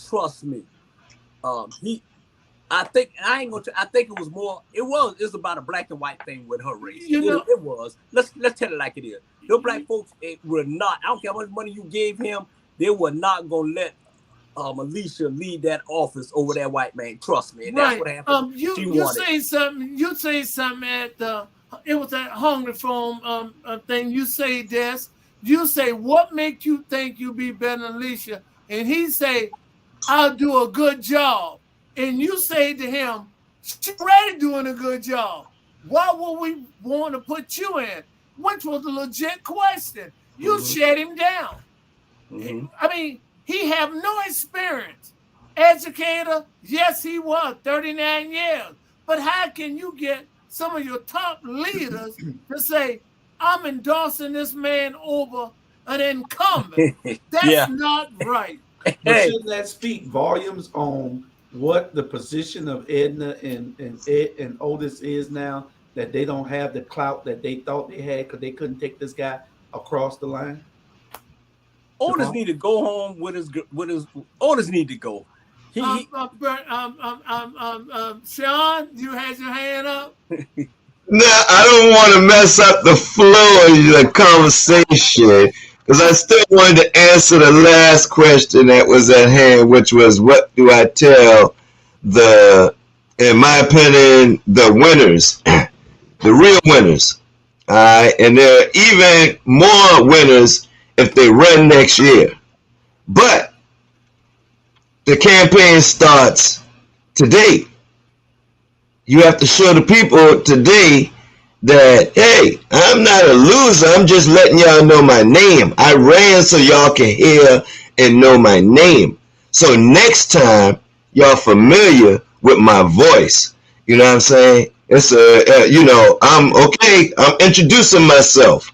trust me, I think it was more. It's about a black and white thing with her race. It was. Let's tell it like it is. The black folks were not. I don't care how much money you gave him. They were not gonna let Alicia lead that office over that white man. Trust me. And that's what happened. You say something. You say something at the. It was that Hungry Phone thing. You say this. You say, what make you think you be better than Alicia? And he say, I'll do a good job. And you say to him, she's already doing a good job. Why would we want to put you in? Which was a legit question. You shut him down. I mean, he have no experience. Educator, yes, he was 39 years. But how can you get some of your top leaders to say, I'm endorsing this man over an incumbent? That's Yeah. not right. But Hey, shouldn't that speak volumes on what the position of Edna and Otis is now? That they don't have the clout that they thought they had because they couldn't take this guy across the line. Otis Jamal? need to go home with his. Otis need to go. He Sean, you had your hand up. Now, I don't want to mess up the flow of the conversation because I still wanted to answer the last question that was at hand, which was, what do I tell in my opinion, the winners, the real winners? And there are even more winners if they run next year. But the campaign starts today. You have to show the people today that, hey, I'm not a loser. I'm just letting y'all know my name. I ran so y'all can hear and know my name. So next time, y'all familiar with my voice. You know what I'm saying? It's I'm okay. I'm introducing myself.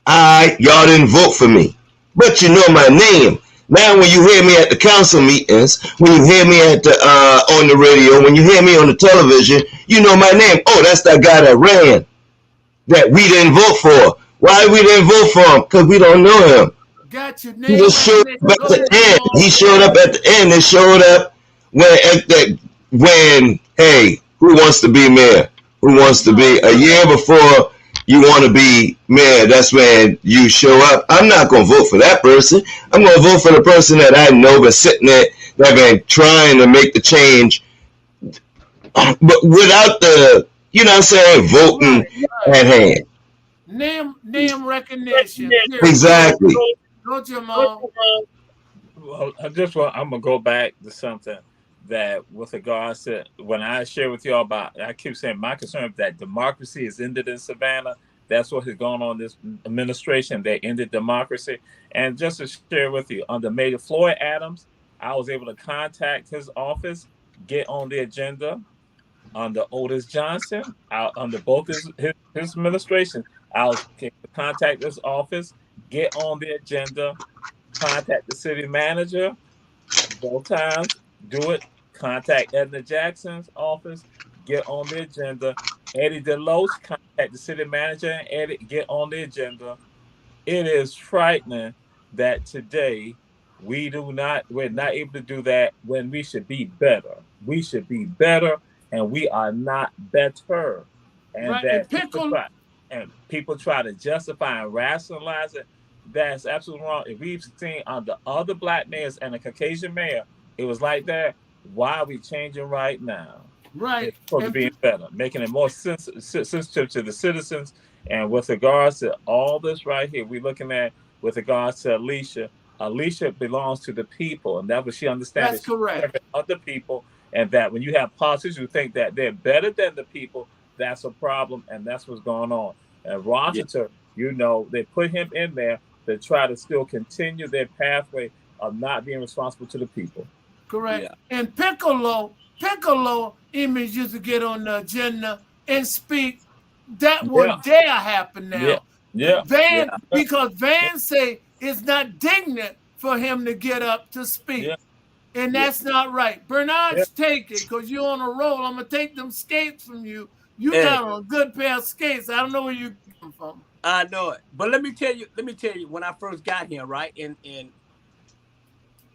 Y'all didn't vote for me, but you know my name. Now, when you hear me at the council meetings, when you hear me at the on the radio, when you hear me on the television, you know my name. Oh, that's that guy that ran, that we didn't vote for. Why we didn't vote for him? Because we don't know him. Got your He name. just showed up at the end. He showed up at the end. They showed up when hey, who wants to be mayor? Who wants to be a year before you want to be mayor? That's when you show up. I'm not going to vote for that person. I'm going to vote for the person that I know been sitting there, that been trying to make the change, but without the, you know what I'm saying, voting at hand. Name recognition. Exactly. Go, Jamal. Well, I'm gonna go back to something that, with regards to when I share with y'all about, I keep saying my concern is that democracy is ended in Savannah. That's what has gone on this administration. They ended democracy. And just to share with you, under Mayor Floyd Adams, I was able to contact his office, get on the agenda. Under Otis Johnson, under both his administration, I was able to contact his office, get on the agenda, contact the city manager both times, do it, contact Edna Jackson's office, get on the agenda. Eddie Deloach, contact the city manager, and Eddie, get on the agenda. It is frightening that today we're not able to do that when we should be better. We should be better, and we are not better. And Right. that And people try to justify and rationalize it. That's absolutely wrong. If we've seen under other black mayors and a Caucasian mayor, it was like that. Why are we changing right now? Right. It's supposed to be better, making it more sensitive to the citizens. And with regards to all this right here, we're looking at with regards to Alicia. Alicia belongs to the people, and that's what she understands. That's correct. Other people, and that when you have politicians who think that they're better than the people, that's a problem, and that's what's going on. And Rochester, they put him in there to try to still continue their pathway of not being responsible to the people. Correct. Yeah. And Piccolo image used to get on the agenda and speak. That would dare happen now. Yeah. Because Van say it's not dignity for him to get up to speak. Yeah. And that's not right. Bernard's take it because you're on a roll. I'm gonna take them skates from you. You got a good pair of skates. I don't know where you come from. I know it. But let me tell you, when I first got here, right? And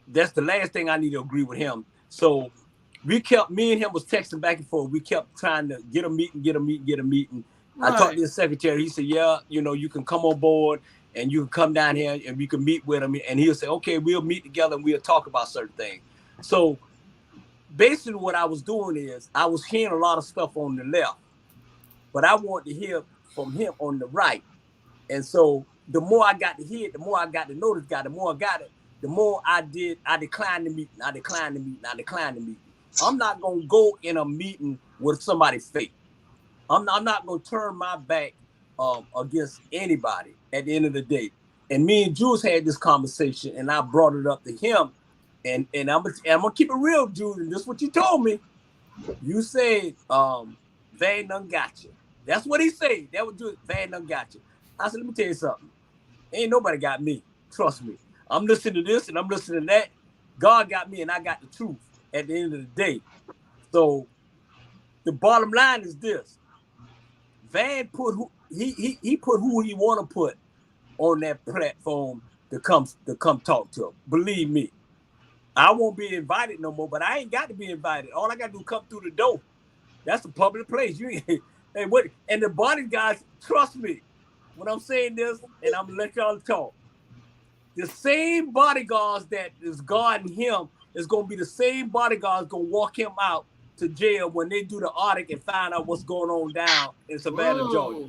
that's the last thing I need to agree with him. So me and him was texting back and forth. We kept trying to get a meeting. Right. I talked to his secretary. He said, yeah, you can come on board and you can come down here and we can meet with him. And he'll say, okay, we'll meet together and we'll talk about certain things. So basically what I was doing is I was hearing a lot of stuff on the left, but I wanted to hear from him on the right. And so the more I got to hear it, the more I got to know this guy, the more I got it, the more I declined the meeting. I'm not going to go in a meeting with somebody fake. I'm not going to turn my back against anybody at the end of the day. And me and Jules had this conversation and I brought it up to him And I'm gonna keep it real, Jude. And this is what you told me. You said Van done got you. That's what he said. That would do it. Van done got you. I said, let me tell you something. Ain't nobody got me. Trust me. I'm listening to this and I'm listening to that. God got me and I got the truth at the end of the day. So the bottom line is this. Van put who he put who he want to put on that platform to come talk to him. Believe me. I won't be invited no more, but I ain't got to be invited. All I got to do is come through the door. That's a public place. You hey, what? And the bodyguards, trust me, when I'm saying this, and I'm gonna let y'all talk. The same bodyguards that is guarding him is gonna be the same bodyguards gonna walk him out to jail when they do the audit and find out what's going on down in Savannah, Georgia.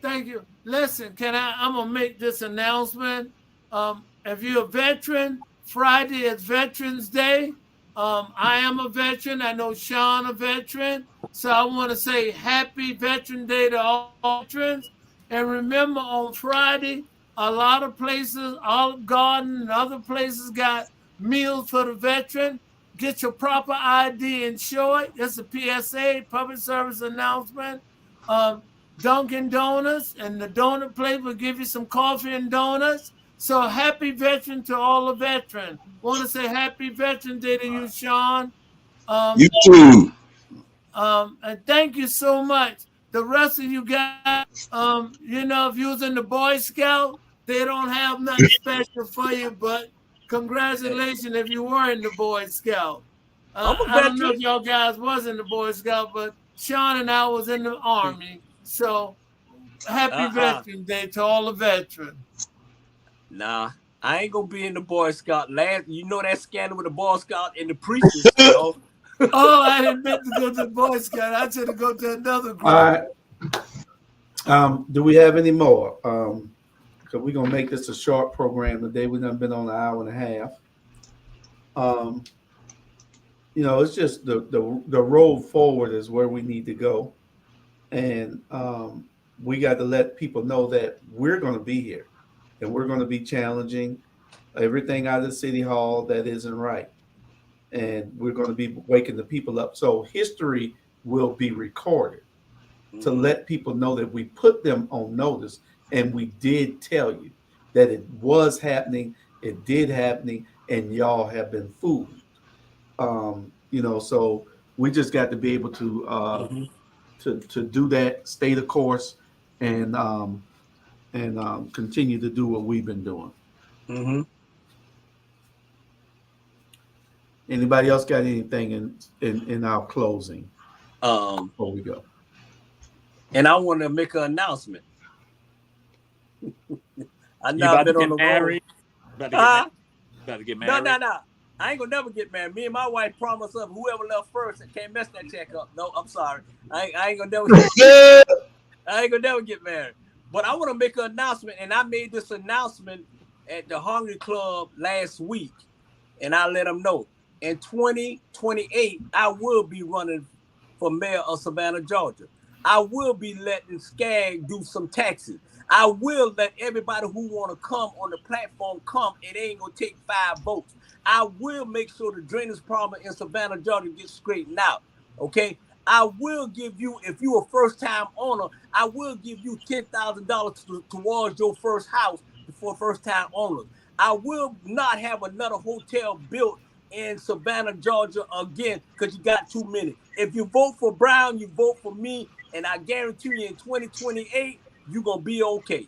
Thank you. Listen, I'm gonna make this announcement. If you're a veteran, Friday is Veterans Day. I am a veteran. I know Sean a veteran. So I want to say happy Veteran Day to all veterans. And remember, on Friday, a lot of places, Olive Garden and other places got meals for the veteran. Get your proper ID and show it. It's a PSA, public service announcement. Dunkin' Donuts and the donut place will give you some coffee and donuts. So happy veteran to all the veterans. Want to say happy Veteran Day to you, Sean. You too. And thank you so much. The rest of you guys, if you was in the Boy Scout, they don't have nothing special for you, but congratulations if you were in the Boy Scout. I don't know if y'all guys was in the Boy Scout, but Sean and I was in the Army. So happy Veteran Day to all the veterans. Nah, I ain't gonna be in the Boy Scout. You know that scandal with the Boy Scout and the preachers, Oh, I didn't meant to go to the Boy Scout. I should have go to another group. All right. Do we have any more? Because we're gonna make this a short program today. We've done been on an hour and a half. It's just the road forward is where we need to go, and we got to let people know that we're going to be here, and we're going to be challenging everything out of the city hall that isn't right, and we're going to be waking the people up. So history will be recorded to let people know that we put them on notice, and we did tell you that it was happening, it did happening, and y'all have been fooled. So we just got to be able to do that, stay the course, and continue to do what we've been doing. Mm-hmm. Anybody else got anything in our closing before we go? And I want to make an announcement. I know I've I've been on the road. About to get married. No. I ain't gonna never get married. Me and my wife promised us whoever left first and can't mess that check up. No, I'm sorry. I ain't gonna never get married. But I want to make an announcement, and I made this announcement at the Hungry Club last week, and I let them know. In 2028, I will be running for mayor of Savannah, Georgia. I will be letting Skag do some taxes. I will let everybody who want to come on the platform come. It ain't gonna take 5 votes. I will make sure the drainage problem in Savannah, Georgia gets straightened out. Okay. I will give you, if you're a first-time owner, I will give you $10,000 towards your first house for first-time owners. I will not have another hotel built in Savannah, Georgia again because you got too many. If you vote for Brown, you vote for me, and I guarantee you in 2028, you're going to be okay.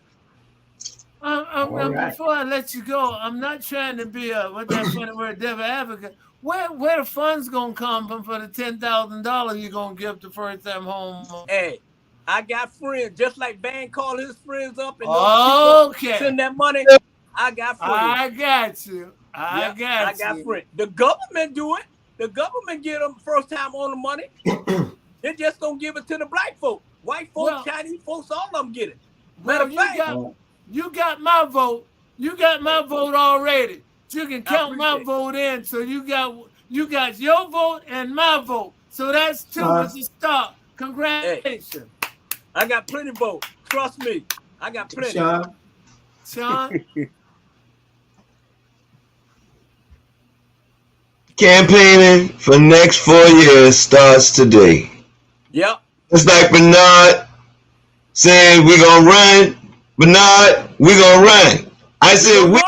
Right. Before I let you go, I'm not trying to be what that funny word, devil advocate. Where the funds gonna come from for the $10,000 you're gonna give to first time home? Hey, I got friends, just like Van called his friends up and those people send that money. I got friends. I got you. I got friends. The government do it. The government give them first time owner money. They just don't give it to the black folk. White folks, Chinese folks, all of them get it. Matter of fact, you got my vote. You got my vote already. You can count my vote in. So you got your vote and my vote. So that's 2 at the start. Congratulations. Hey, I got plenty vote. Trust me. I got plenty. Sean? Campaigning for the next 4 years starts today. Yep. It's like Bernard saying we're gonna run. Bernard, we're gonna run. I said We're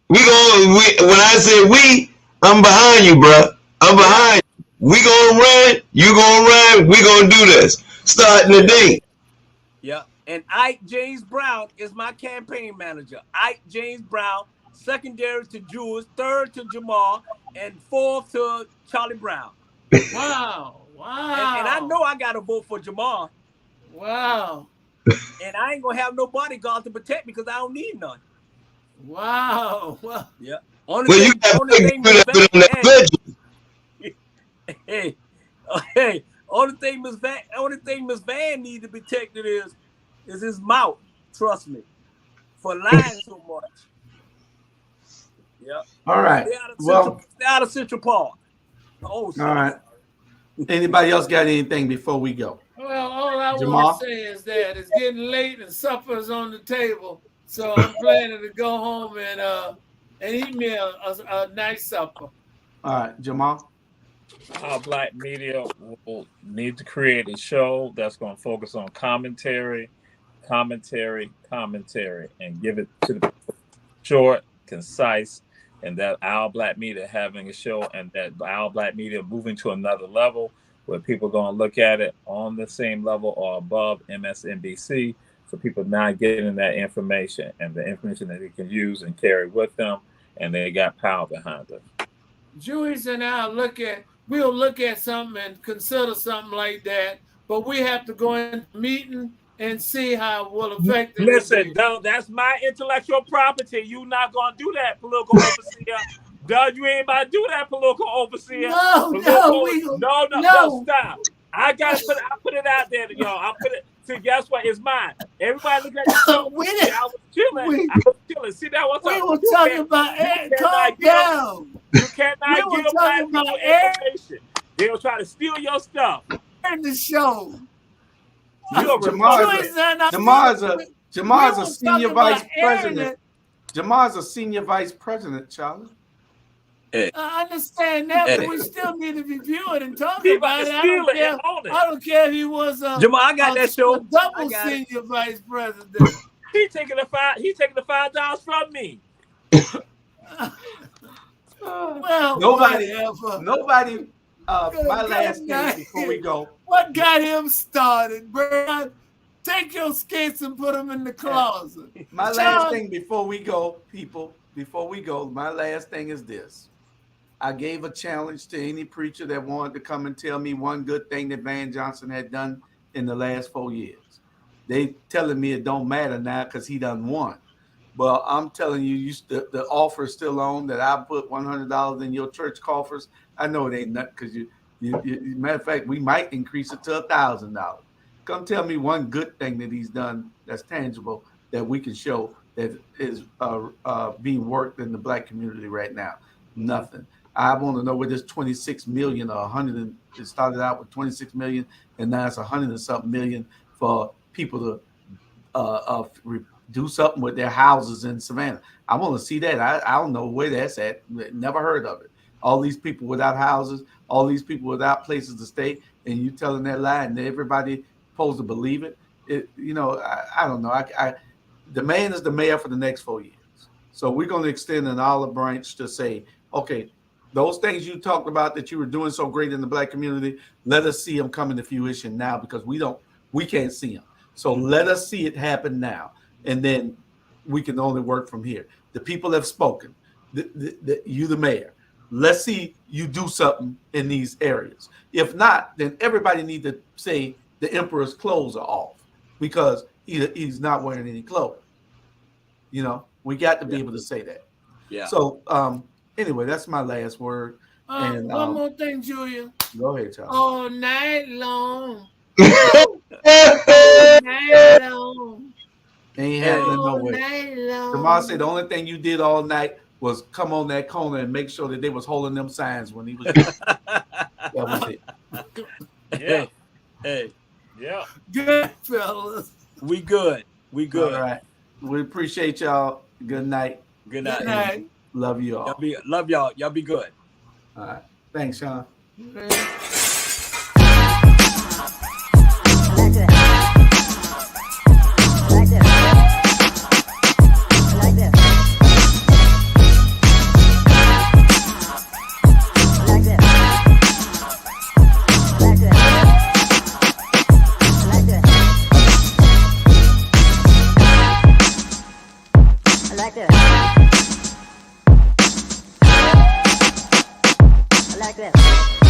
we. gonna run. When I say we, I'm behind you, bro. I'm behind you. We gonna run. You gonna run. We gonna do this. Starting today. Yeah. And Ike James Brown is my campaign manager. Ike James Brown, secondary to Jules, third to Jamal, and fourth to Charlie Brown. Wow. Wow. And I know I gotta vote for Jamal. Wow. And I ain't gonna have no bodyguard to protect me because I don't need none. Wow. Wow. Yeah. Well, you have to put that on that budget. Hey, only thing Miss Van need to be protected is his mouth. Trust me, for lying so much. Yeah. All right. Stay out of Central Park. Oh, shit. All right. Anybody else got anything before we go? Well, all I Jamal? want to say is that it's getting late and supper's on the table, so I'm planning to go home and eat me a nice supper. All right, Jamal. Our Black media will need to create a show that's going to focus on commentary, and give it to the short, concise, and that our Black media having a show, and that our Black media moving to another level where people are going to look at it on the same level or above MSNBC, so people not getting that information and the information that they can use and carry with them, and they got power behind them. Jewish and I we'll look at something and consider something like that, but we have to go in the meeting and see how it will affect it. Listen, that's my intellectual property. You not gonna do that, political overseer. Doug, you ain't about to do that, political overseer. No, stop. I put it out there, y'all. I put it. See, guess what? It's mine. Everybody look at the show. I was chilling. See that? What's up? We were talking about Eric. Calm down. You cannot give Black people information. They'll try to steal your stuff. In the show. Jamal's a senior vice president. Jamal's a senior vice president, Charlie. I understand that, but we still need to review it and talk about it. I don't care if he was Jamal, I got that show. Double senior vice president. He taking the $5 from me. Well, nobody. My last thing before we go. What got him started, bro? Take your skates and put them in the closet. My last thing before we go, people. Before we go, my last thing is this. I gave a challenge to any preacher that wanted to come and tell me one good thing that Van Johnson had done in the last 4 years. They telling me it don't matter now because he done won. Well, I'm telling you, the offer is still on that I put $100 in your church coffers. I know it ain't nothing because you matter of fact, we might increase it to $1,000. Come tell me one good thing that he's done that's tangible that we can show that is being worked in the Black community right now. Nothing. I want to know where this 26 million or 100, it started out with 26 million and now it's 100 and something million for people to do something with their houses in Savannah. I want to see that. I don't know where that's at. Never heard of it. All these people without houses, all these people without places to stay, and you telling that lie and everybody supposed to believe it. I don't know. The man is the mayor for the next 4 years. So we're going to extend an olive branch to say, okay, those things you talked about that you were doing so great in the Black community, let us see them coming to fruition now because we can't see them. So let us see it happen now. And then we can only work from here. The people have spoken. You, the mayor, let's see you do something in these areas. If not, then everybody need to say the emperor's clothes are off because he's not wearing any clothes. We got to be able to say that. Yeah. So anyway, that's my last word. And one more thing, Julia. Go ahead, Charlie. All night long. All night long. Ain't happening no way. Jamal said the only thing you did all night was come on that corner and make sure that they was holding them signs when he was. That was it. Yeah. Hey. Yeah. Good fellas. We good. All right. We appreciate y'all. Good night. Good night. Love you all. Love y'all. Y'all be good. All right. Thanks, Sean. Okay. I like this. I like this. I like this. I like this. I like this. I like this. I like this. I like this.